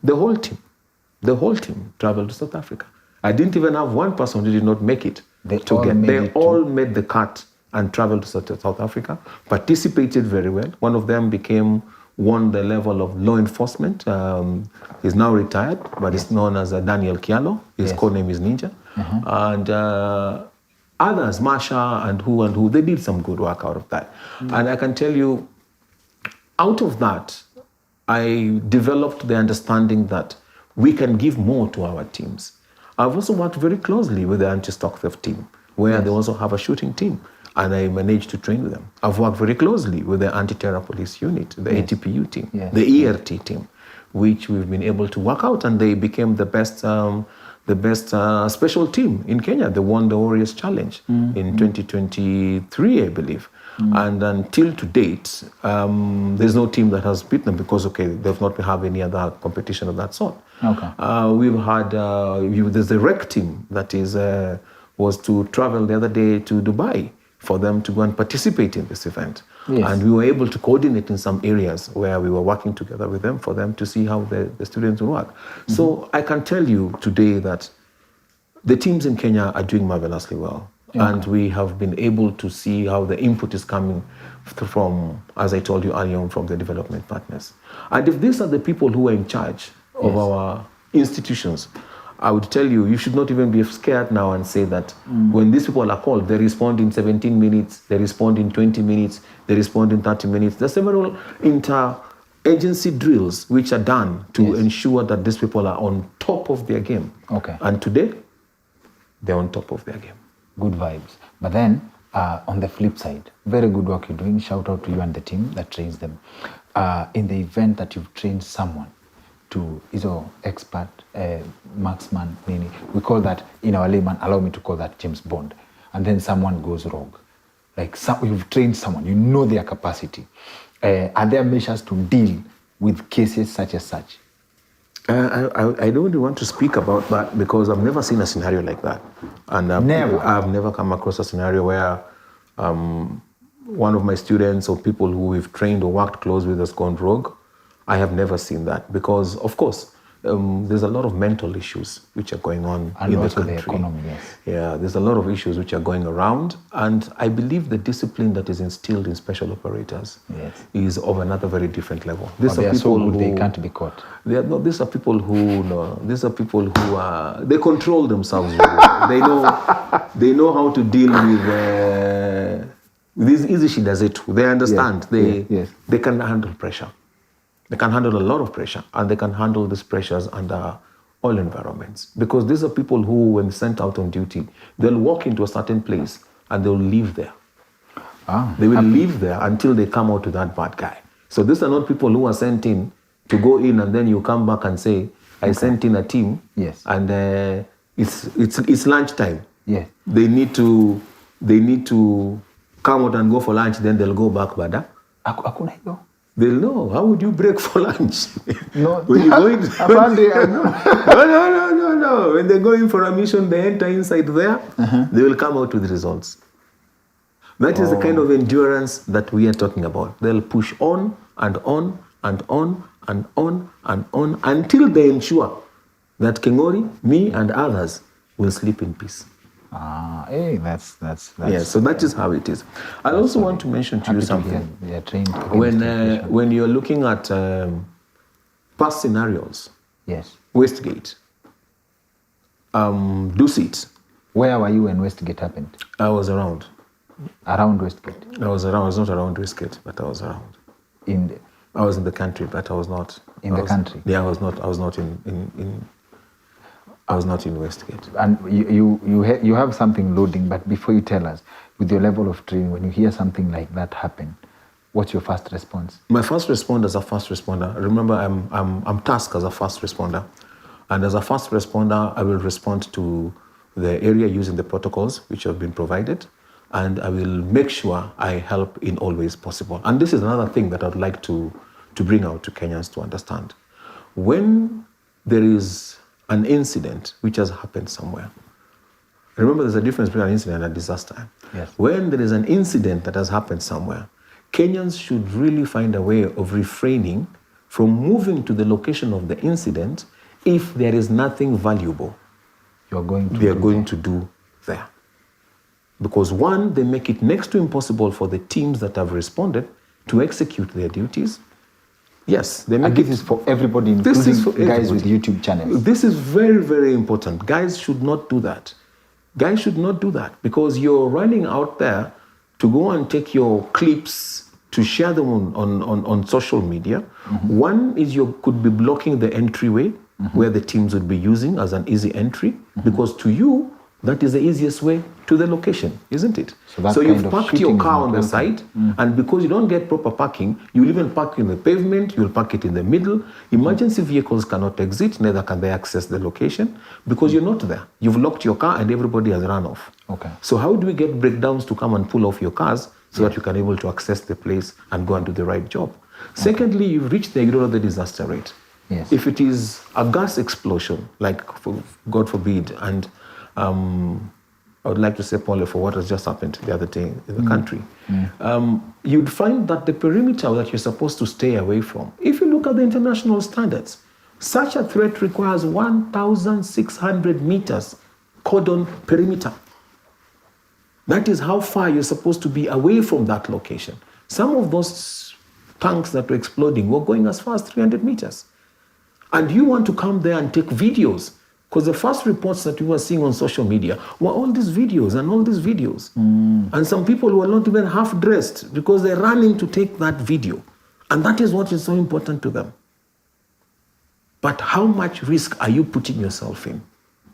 the whole team traveled to South Africa. I didn't even have one person who did not make it. They all made the cut and traveled to South Africa, participated very well. One of them won the level of law enforcement. He's now retired, but he's known as Daniel Kialo. His code name is Ninja. And others, Marsha and who, they did some good work out of that. And I can tell you, out of that, I developed the understanding that we can give more to our teams. I've also worked very closely with the anti-stock theft team, where they also have a shooting team, and I managed to train with them. I've worked very closely with the anti-terror police unit, the ATPU team, the ERT team, which we've been able to work out, and they became the best special team in Kenya. They won the Warriors Challenge in 2023, I believe. And until to date, there's no team that has beaten them because, they've not have any other competition of that sort. We've had, there's the rec team that was to travel the other day to Dubai for them to go and participate in this event. And we were able to coordinate in some areas where we were working together with them for them to see how the students would work. So I can tell you today that the teams in Kenya are doing marvelously well. And we have been able to see how the input is coming from, as I told you earlier, from the development partners. And if these are the people who are in charge of our institutions, I would tell you, you should not even be scared now and say that when these people are called, they respond in 17 minutes, they respond in 20 minutes, they respond in 30 minutes. There are several inter-agency drills which are done to ensure that these people are on top of their game. And today, they're on top of their game. Good vibes. But then, on the flip side, very good work you're doing. Shout out to you and the team that trains them. In the event that you've trained someone to, expert, marksman, we call that, in our layman, allow me to call that James Bond. And then someone goes rogue. Like, you've trained someone, you know their capacity. Are there measures to deal with cases such as such? I don't want to speak about that because I've never seen a scenario like that. And I've never come across a scenario where one of my students or people who we've trained or worked close with has gone rogue. I have never seen that because, of course, there's a lot of mental issues which are going on in the country. The economy, Yeah, there's a lot of issues which are going around, and I believe the discipline that is instilled in special operators is of another very different level. These are people who they can't be caught. These are people who they control themselves. Really. They know how to deal with these easy shit as it. They understand. They can handle pressure. They can handle a lot of pressure, and they can handle these pressures under all environments. Because these are people who, when sent out on duty, they'll walk into a certain place and they'll live there. They will live there until they come out to that bad guy. So these are not people who are sent in to go in and then you come back and say, I sent in a team and it's lunchtime. Yeah. They need to come out and go for lunch, then they'll go back, Bada. Hakuna hiyo. They'll know. How would you break for lunch? No. When you go in, No. no. When they're going for a mission, they enter inside there, they will come out with results. That is the kind of endurance that we are talking about. They'll push on and on and on and on and on until they ensure that Kengori, me, and others will sleep in peace. Hey, that's Yeah, so that is how it is. I also want to mention to you something. They are trained When you're looking at past scenarios, yes. Westgate, Dusit. Where were you when Westgate happened? I was around. Around Westgate? I was around. I was not around Westgate, but I was around. I was in the country, but I was not. In the country? Yeah, I was not in Westgate. And you have something loading, but before you tell us, with your level of training, when you hear something like that happen, what's your first response? My first response as a first responder, remember I'm tasked as a first responder. And as a first responder, I will respond to the area using the protocols which have been provided. And I will make sure I help in all ways possible. And this is another thing that I'd like to bring out to Kenyans to understand. When there is an incident which has happened somewhere, remember there's a difference between an incident and a disaster. Yes. When there is an incident that has happened somewhere, Kenyans should really find a way of refraining from moving to the location of the incident if there is nothing valuable they are going to do there. Because one, they make it next to impossible for the teams that have responded to execute their duties. Yes, they make this is for everybody, including guys with YouTube channels. This is very, very important. Guys should not do that. Guys should not do that because you're running out there to go and take your clips to share them on social media. Mm-hmm. One is you could be blocking the entryway where the teams would be using as an easy entry because to you, that is the easiest way to the location, isn't it? So you've parked your car on the side, and because you don't get proper parking, you'll even park in the pavement, you'll park it in the middle. Emergency vehicles cannot exit, neither can they access the location, because you're not there. You've locked your car and everybody has run off. Okay. So how do we get breakdowns to come and pull off your cars so that you can be able to access the place and go and do the right job? Okay. Secondly, you've reached the the disaster rate. Yes. If it is a gas explosion, like God forbid, and I would like to say, Paul, for what has just happened the other day in the country, you'd find that the perimeter that you're supposed to stay away from, if you look at the international standards, such a threat requires 1,600 meters cordon perimeter. That is how far you're supposed to be away from that location. Some of those tanks that were exploding were going as far as 300 meters. And you want to come there and take videos. Because the first reports that we were seeing on social media were all these videos. And some people were not even half dressed because they're running to take that video. And that is what is so important to them. But how much risk are you putting yourself in?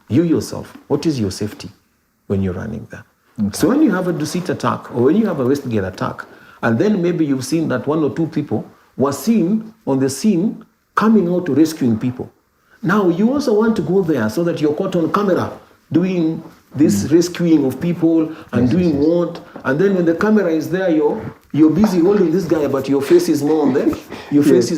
You yourself, what is your safety when you're running there? Okay. So when you have a Dusit attack or when you have a Westgate attack, and then maybe you've seen that one or two people were seen on the scene coming out to rescuing people. Now, you also want to go there so that you're caught on camera doing this rescuing of people and what? And then when the camera is there, you're busy holding this guy, but your face is more on the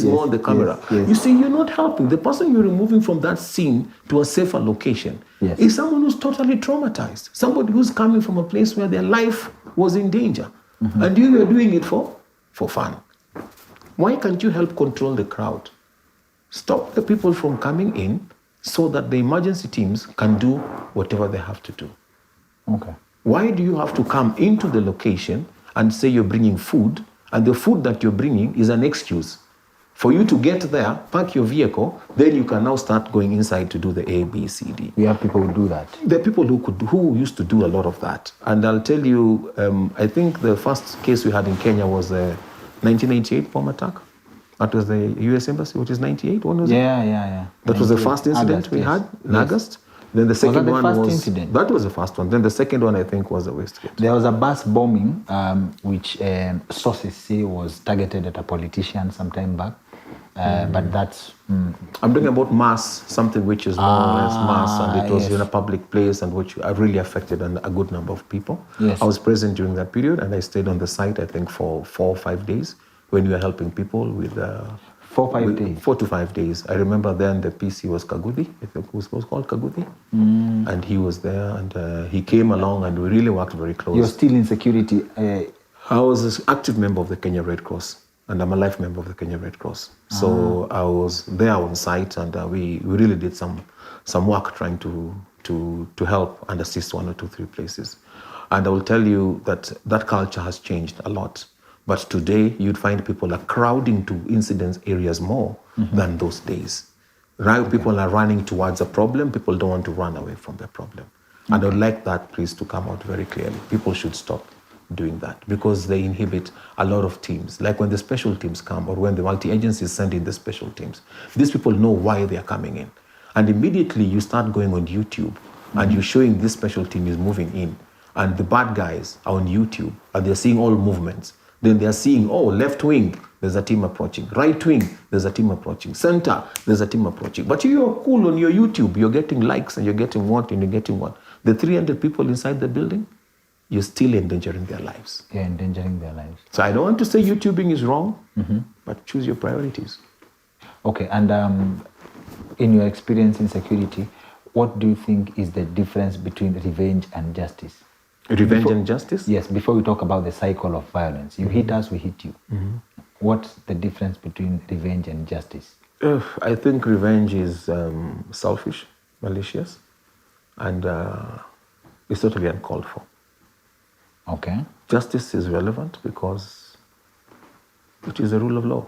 more on the camera. You see, you're not helping. The person you're removing from that scene to a safer location is someone who's totally traumatized. Somebody who's coming from a place where their life was in danger. And you are doing it for fun. Why can't you help control the crowd? Stop the people from coming in so that the emergency teams can do whatever they have to do. Okay. Why do you have to come into the location and say you're bringing food, and the food that you're bringing is an excuse for you to get there, park your vehicle, then you can now start going inside to do the A, B, C, D. We have people who do that. There are people who used to do a lot of that. And I'll tell you, I think the first case we had in Kenya was the 1998 bomb attack. That was the US Embassy, which is 98. When was it? Yeah. That was the first incident we had in August. Then the second one was... incident? That was the first one. Then the second one, I think, was the Westgate. There was a bus bombing, which sources say was targeted at a politician some time back. but that's... I'm talking about mass, something which is more or less mass, and it was yes. in a public place, and which really affected a good number of people. Yes. I was present during that period, and I stayed on the site, I think, for 4 or 5 days when we were helping people with... 4 or 5 days? 4 to 5 days. I remember then the PC was Kaguthi, I think it was called Kaguthi, and he was there, and he came along, and we really worked very close. You're still in security? I was an active member of the Kenya Red Cross, and I'm a life member of the Kenya Red Cross. So I was there on site, and we really did some work trying to help and assist 1 or 2, 3 places. And I will tell you that culture has changed a lot. But today, you'd find people are crowding to incident areas more than those days. Right? People are running towards a problem. People don't want to run away from the problem. And I would like that, please, to come out very clearly. People should stop doing that because they inhibit a lot of teams. Like when the special teams come or when the multi-agencies send in the special teams, these people know why they are coming in. And immediately you start going on YouTube and you're showing this special team is moving in, and the bad guys are on YouTube and they're seeing all movements. Then they're seeing, oh, left wing, there's a team approaching. Right wing, there's a team approaching. Center, there's a team approaching. But you're cool on your YouTube. You're getting likes and you're getting what and you're getting what. The 300 people inside the building, you're still endangering their lives. You're endangering their lives. So I don't want to say YouTubing is wrong, but choose your priorities. Okay, and in your experience in security, what do you think is the difference between revenge and justice? Revenge and justice? Yes, before we talk about the cycle of violence. You hit us, we hit you. What's the difference between revenge and justice? I think revenge is selfish, malicious, and it's totally uncalled for. Okay. Justice is relevant because it is a rule of law.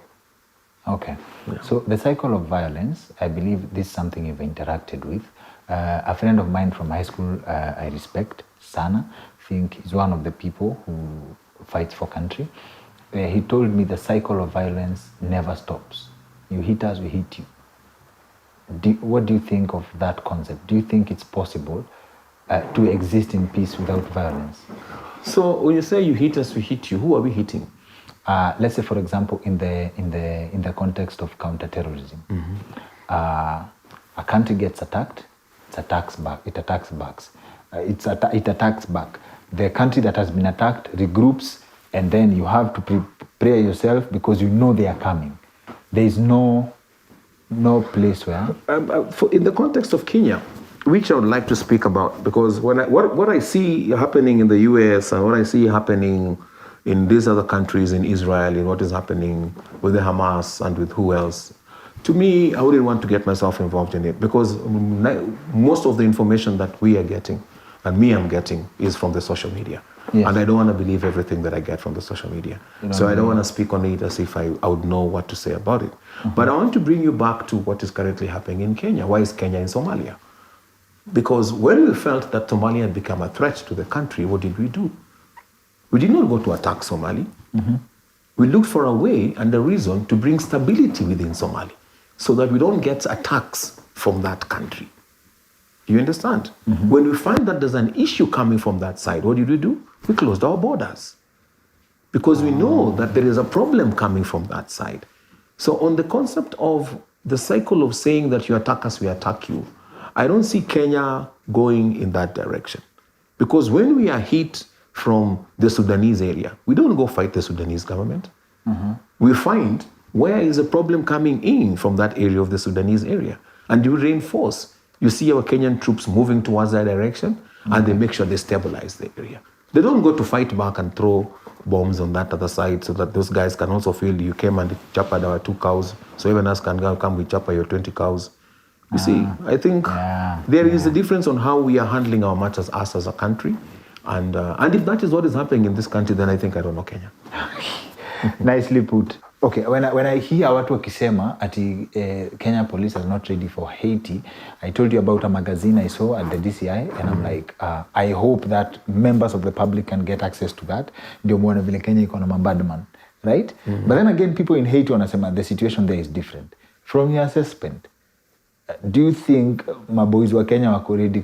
Okay. Yeah. So the cycle of violence, I believe this is something you've interacted with. A friend of mine from high school I respect, Sana, I think he's one of the people who fights for country. He told me the cycle of violence never stops. You hit us, we hit you. What do you think of that concept? Do you think it's possible to exist in peace without violence? So when you say you hit us, we hit you, who are we hitting? Let's say, for example, in the context of counterterrorism, a country gets attacked, it attacks back. It attacks back. The country that has been attacked regroups, and then you have to prepare yourself because you know they are coming. There is no place where... in the context of Kenya, which I would like to speak about, because what I see happening in the US and what I see happening in these other countries, in Israel, and what is happening with the Hamas and with who else, to me, I wouldn't want to get myself involved in it because most of the information that we are getting, and me I'm getting, is from the social media. Yes. And I don't want to believe everything that I get from the social media. So I don't want to speak on it as if I would know what to say about it. But I want to bring you back to what is currently happening in Kenya. Why is Kenya in Somalia? Because when we felt that Somalia had become a threat to the country, what did we do? We did not go to attack Somali. We looked for a way and a reason to bring stability within Somalia so that we don't get attacks from that country. You understand? When we find that there's an issue coming from that side, what did we do? We closed our borders because we know that there is a problem coming from that side. So on the concept of the cycle of saying that you attack us, we attack you, I don't see Kenya going in that direction. Because when we are hit from the Sudanese area, we don't go fight the Sudanese government. We find where is the problem coming in from that area of the Sudanese area. And you reinforce. You see our Kenyan troops moving towards that direction, and they make sure they stabilize the area. They don't go to fight back and throw bombs on that other side so that those guys can also feel you came and choppered our 2 cows, so even us can come with chopper your 20 cows. You see, I think there is a difference on how we are handling our matters as a country. And if that is what is happening in this country, then I think I don't know Kenya. Nicely put. Okay, when I hear watu wakisema ati Kenya police is not ready for Haiti, I told you about a magazine I saw at the DCI, and I'm like, I hope that members of the public can get access to that. Ndio muone vile Kenya iko na mabadman, right? But then again, people in Haiti wanasema the situation there is different. From your assessment, do you think maboys wa Kenya wako ready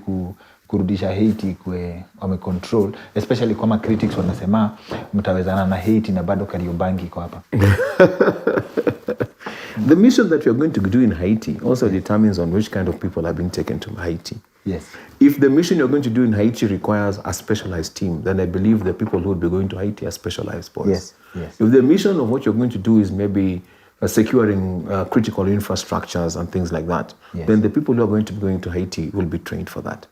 kurudisha Haiti kwe wamecontrol, especially kama critics wanasema mtawezana na Haiti na bado Kariobangi iko hapa? The mission that you're going to do in Haiti also determines on which kind of people are being taken to Haiti. Yes. If the mission you're going to do in Haiti requires a specialized team, then I believe the people who would be going to Haiti are specialized boys. Yes, yes. If the mission of what you're going to do is maybe securing critical infrastructures and things like that, Yes. then the people who are going to be going to Haiti will be trained for that.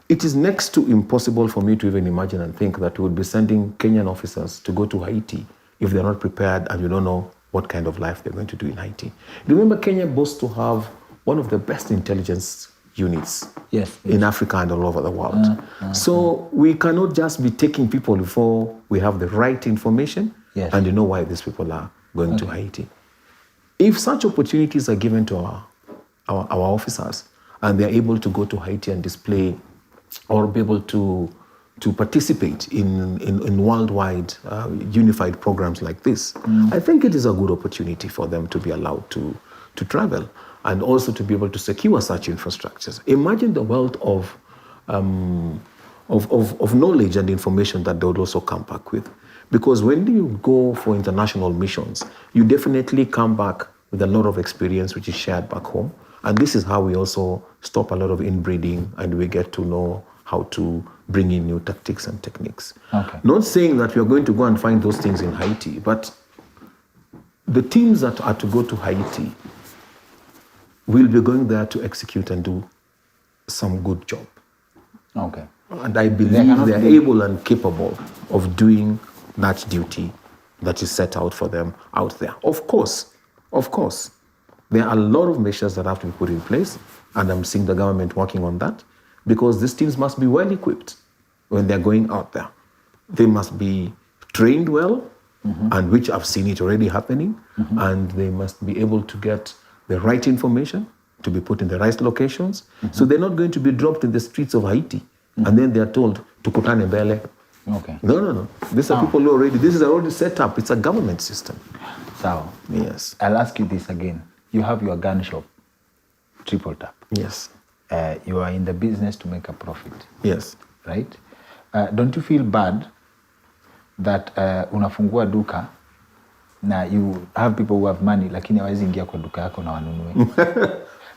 It is next to impossible for me to even imagine and think that we would be sending Kenyan officers to go to Haiti if they're not prepared and you don't know what kind of life they're going to do in Haiti. Remember, Kenya boasts to have one of the best intelligence units Yes. in Africa and all over the world. So we cannot just be taking people before we have the right information Yes. and you know why these people are going to Haiti. If such opportunities are given to our officers and they're able to go to Haiti and display or be able to participate in worldwide unified programs like this, I think it is a good opportunity for them to be allowed to travel and also to be able to secure such infrastructures. Imagine the wealth of knowledge and information that they would also come back with. Because when you go for international missions, you definitely come back with a lot of experience which is shared back home. And this is how we also stop a lot of inbreeding and we get to know how to bring in new tactics and techniques. Okay. Not saying that we are going to go and find those things in Haiti, but the teams that are to go to Haiti will be going there to execute and do some good job. Okay. And I believe they are able and capable of doing that duty that is set out for them out there. Of course, there are a lot of measures that have to be put in place, and I'm seeing the government working on that, because these teams must be well equipped when they're going out there. They must be trained well, and which I've seen it already happening, and they must be able to get the right information to be put in the right locations. So they're not going to be dropped in the streets of Haiti, and then they're told to kutane mbele. Okay. No. These are people who already, this is already set up. It's a government system. So, Yes. I'll ask you this again. You have your gun shop, Triple Tap. Yes. You are in the business to make a profit, Yes. right? Don't you feel bad that unafungua duka na you have people who have money lakini hawezi ingia kwa duka yako na wanunue?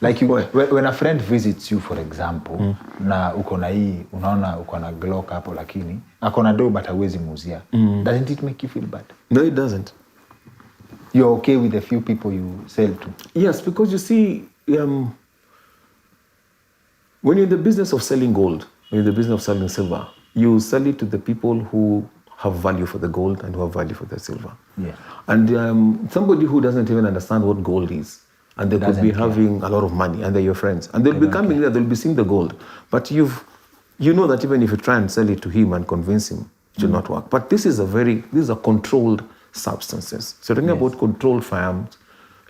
Like you, when a friend visits you, for example, na uko na hii, unaona uko na Glock hapo lakini ako na dough but hawezi muuzia. Doesn't it make you feel bad? No, it doesn't. You're okay with the few people you sell to? Yes, because you see, when you're in the business of selling gold, when you're in the business of selling silver, you sell it to the people who have value for the gold and who have value for the silver. Yeah. And somebody who doesn't even understand what gold is, and they could be having a lot of money, and they're your friends, and they'll be coming there, they'll be seeing the gold, but you know that even if you try and sell it to him and convince him, it will not work. But these are controlled substances. So talking about controlled firearms,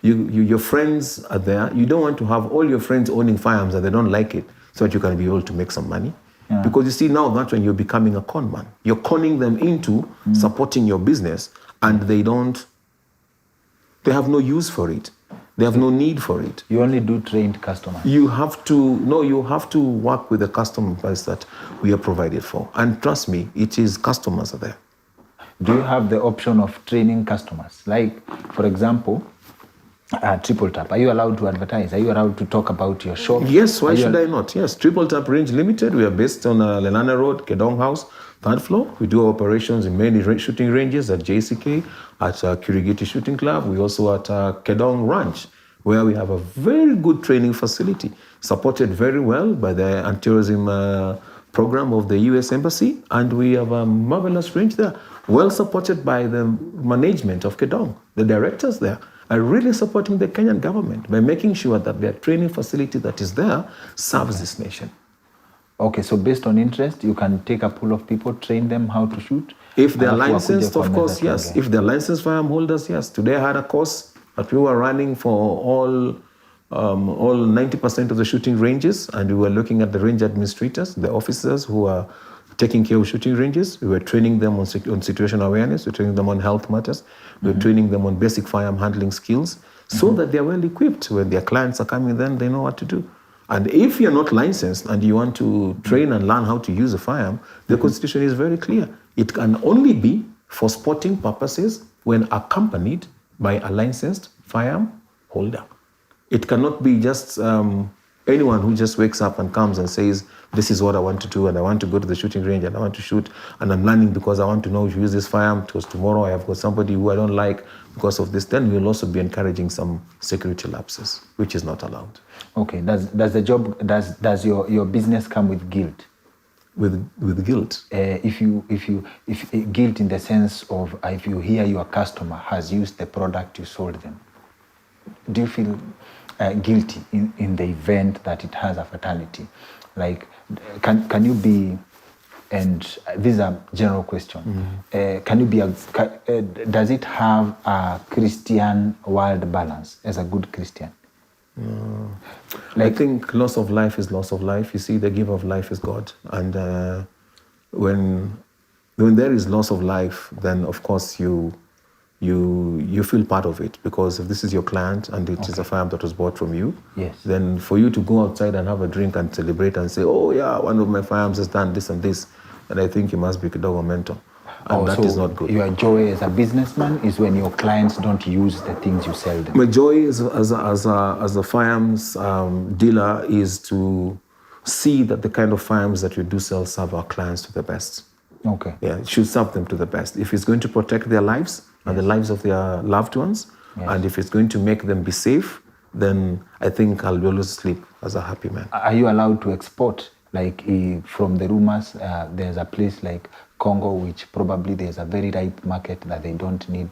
your friends are there. You don't want to have all your friends owning firearms and they don't like it, so that you can be able to make some money. Yeah. Because you see, now that's when you're becoming a con man. You're conning them into supporting your business, and they have no use for it. They have no need for it. You only do trained customers. You have to work with the customer base that we are provided for. And trust me, customers are there. Do you have the option of training customers? Like, for example, Triple Tap, are you allowed to advertise? Are you allowed to talk about your shop? Yes, why should I not? Yes, Triple Tap Range Limited. We are based on Lenana Road, Kedong House, 3rd floor. We do operations in many shooting ranges at JCK, at Kirigiti Shooting Club. We also at Kedong Ranch, where we have a very good training facility, supported very well by the anti-terrorism program of the US Embassy. And we have a marvelous range there, well supported by the management of Kedong. The directors there are really supporting the Kenyan government by making sure that their training facility that is there serves this nation. Okay, so based on interest, you can take a pool of people, train them how to shoot? If they're licensed, of course, yes. If they're licensed firearm holders, yes. Today I had a course that we were running for all 90% of the shooting ranges, and we were looking at the range administrators, the officers who are taking care of shooting ranges. We were training them on situational awareness. We were training them on health matters. We were training them on basic firearm handling skills so that they're well equipped. When their clients are coming, then they know what to do. And if you're not licensed and you want to train and learn how to use a firearm, the Constitution is very clear. It can only be for sporting purposes when accompanied by a licensed firearm holder. It cannot be just anyone who just wakes up and comes and says, this is what I want to do, and I want to go to the shooting range, and I want to shoot, and I'm learning because I want to know to use this firearm, because tomorrow I have got somebody who I don't like because of this. Then we'll also be encouraging some security lapses, which is not allowed. Okay. Does your business come with guilt? With guilt? If guilt in the sense of if you hear your customer has used the product you sold them, do you feel guilty in the event that it has a fatality? Like, can you be, and this is a general question, can you be, does it have a Christian world balance as a good Christian? I think loss of life is loss of life. You see, the giver of life is God. And when there is loss of life, then of course you feel part of it, because if this is your client and it is a firearm that was bought from you, yes, then for you to go outside and have a drink and celebrate and say, oh yeah, one of my firearms has done this and this, and I think you must be mental. And that is not good. Your joy as a businessman is when your clients don't use the things you sell them. My joy as a firearms dealer is to see that the kind of firearms that we do sell serve our clients to the best. Okay. Yeah, it should serve them to the best. If it's going to protect their lives and the lives of their loved ones, and if it's going to make them be safe, then I think I'll always sleep as a happy man. Are you allowed to export? Like from the rumors, there's a place like Congo, which probably there's a very ripe market that they don't need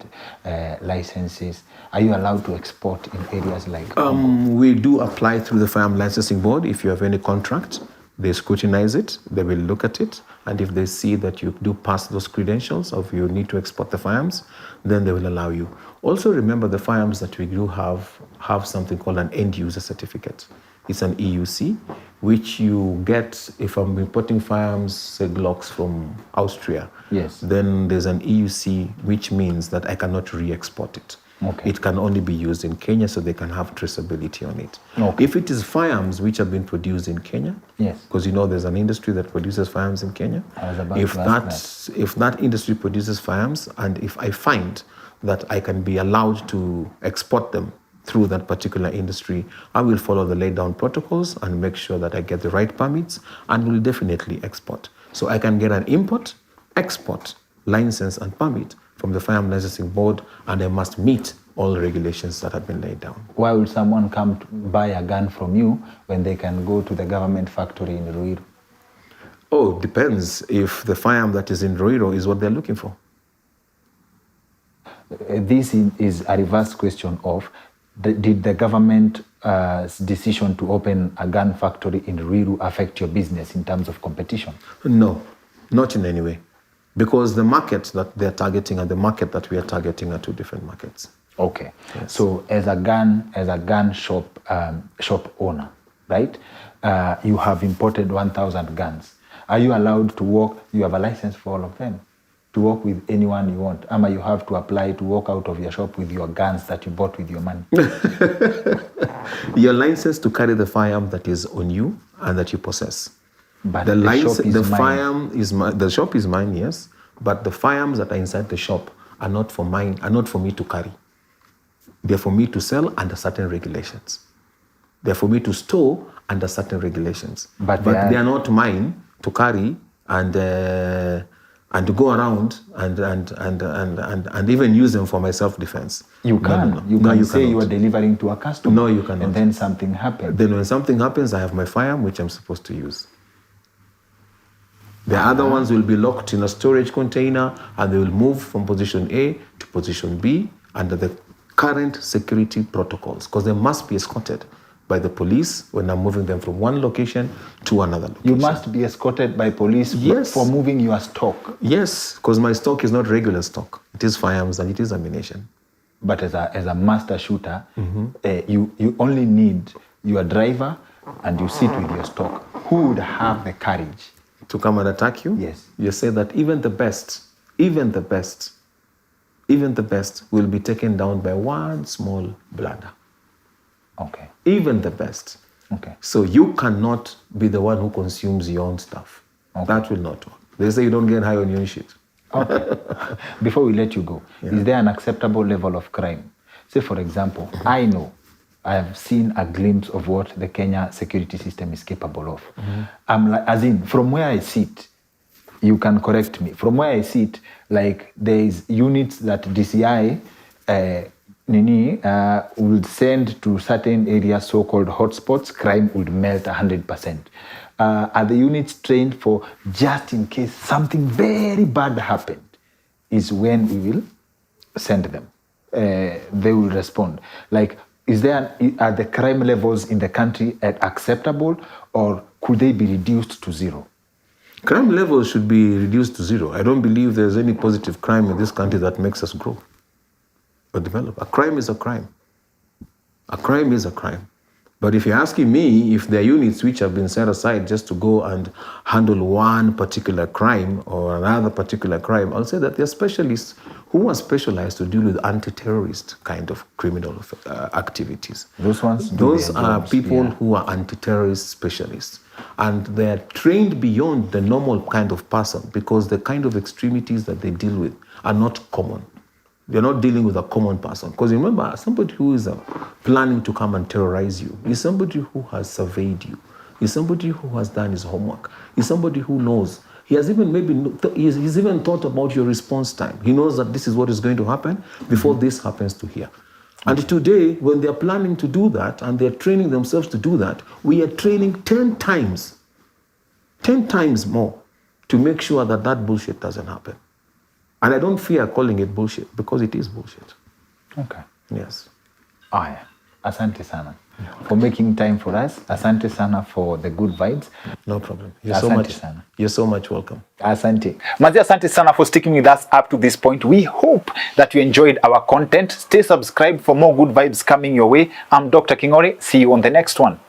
licenses. Are you allowed to export in areas like Congo? We do apply through the Firearm Licensing Board. If you have any contract, they scrutinize it, they will look at it, and if they see that you do pass those credentials of you need to export the firearms, then they will allow you. Also remember, the firearms that we do have something called an end user certificate. It's an EUC, which you get if I'm importing firearms, say Glocks from Austria. Yes. Then there's an EUC, which means that I cannot re-export it. Okay. It can only be used in Kenya, so they can have traceability on it. Okay. If it is firearms which have been produced in Kenya, yes, because there's an industry that produces firearms in Kenya. I was about if to ask that. If that industry produces firearms, and if I find that I can be allowed to export them through that particular industry, I will follow the laid down protocols and make sure that I get the right permits, and will definitely export. So I can get an import, export, license and permit from the Firearm Licensing Board, and I must meet all the regulations that have been laid down. Why would someone come to buy a gun from you when they can go to the government factory in Ruiru? Oh, it depends if the firearm that is in Ruiru is what they're looking for. This is a reverse question of, did the government's decision to open a gun factory in Ruiru affect your business in terms of competition? No, not in any way. Because the market that they're targeting and the market that we are targeting are two different markets. Okay. Yes. So as a gun shop owner, right? You have imported 1,000 guns. Are you allowed to walk? You have a license for all of them to work with anyone you want. Ama you have to apply to walk out of your shop with your guns that you bought with your money. Your license to carry the firearm that is on you and that you possess. But the shop is mine, yes. But the firearms that are inside the shop are not for me to carry. They're for me to sell under certain regulations. They're for me to store under certain regulations. But they are not mine to carry and to go around and even use them for my self-defense. You can. No. You can say you are delivering to a customer. No, you cannot. And then something happens. Then when something happens, I have my firearm which I'm supposed to use. The other ones will be locked in a storage container, and they will move from position A to position B under the current security protocols, because they must be escorted by the police when I'm moving them from one location to another location. You must be escorted by police for moving your stock. Yes, because my stock is not regular stock. It is firearms and it is ammunition. But as a master shooter, you only need your driver and you sit with your stock. Who would have the courage to come and attack you? Yes. You say that even the best will be taken down by one small blunder. Okay. Even the best. Okay. So you cannot be the one who consumes your own stuff. Okay. That will not work. They say you don't get high on your own shit. Okay. Before we let you go, is there an acceptable level of crime? Say, for example, I know I have seen a glimpse of what the Kenya security system is capable of. I'm like, as in, from where I sit, you can correct me. From where I sit, like there is units that DCI would send to certain areas, so-called hotspots. Crime would melt 100%. Are the units trained for just in case something very bad happened? Is when we will send them. They will respond. Like, are the crime levels in the country acceptable, or could they be reduced to zero? Crime levels should be reduced to zero. I don't believe there's any positive crime in this country that makes us grow or develop. A crime is a crime. A crime is a crime. But if you're asking me if there are units which have been set aside just to go and handle one particular crime or another particular crime, I'll say that they're specialists who are specialized to deal with anti-terrorist kind of criminal activities. Those are people who are anti-terrorist specialists. And they're trained beyond the normal kind of person because the kind of extremities that they deal with are not common. They're not dealing with a common person. Because remember, somebody who is planning to come and terrorize you is somebody who has surveyed you, is somebody who has done his homework, is somebody who knows. He has even he's even thought about your response time. He knows that this is what is going to happen before this happens to here. And today, when they're planning to do that and they're training themselves to do that, we are training 10 times more to make sure that that bullshit doesn't happen. And I don't fear calling it bullshit because it is bullshit. Okay. Yes. Aya, asante sana for making time for us. Asante sana for the good vibes. No problem. You're so much welcome. Asante. Manzi, asante sana for sticking with us up to this point. We hope that you enjoyed our content. Stay subscribed for more good vibes coming your way. I'm Dr. Kingore. See you on the next one.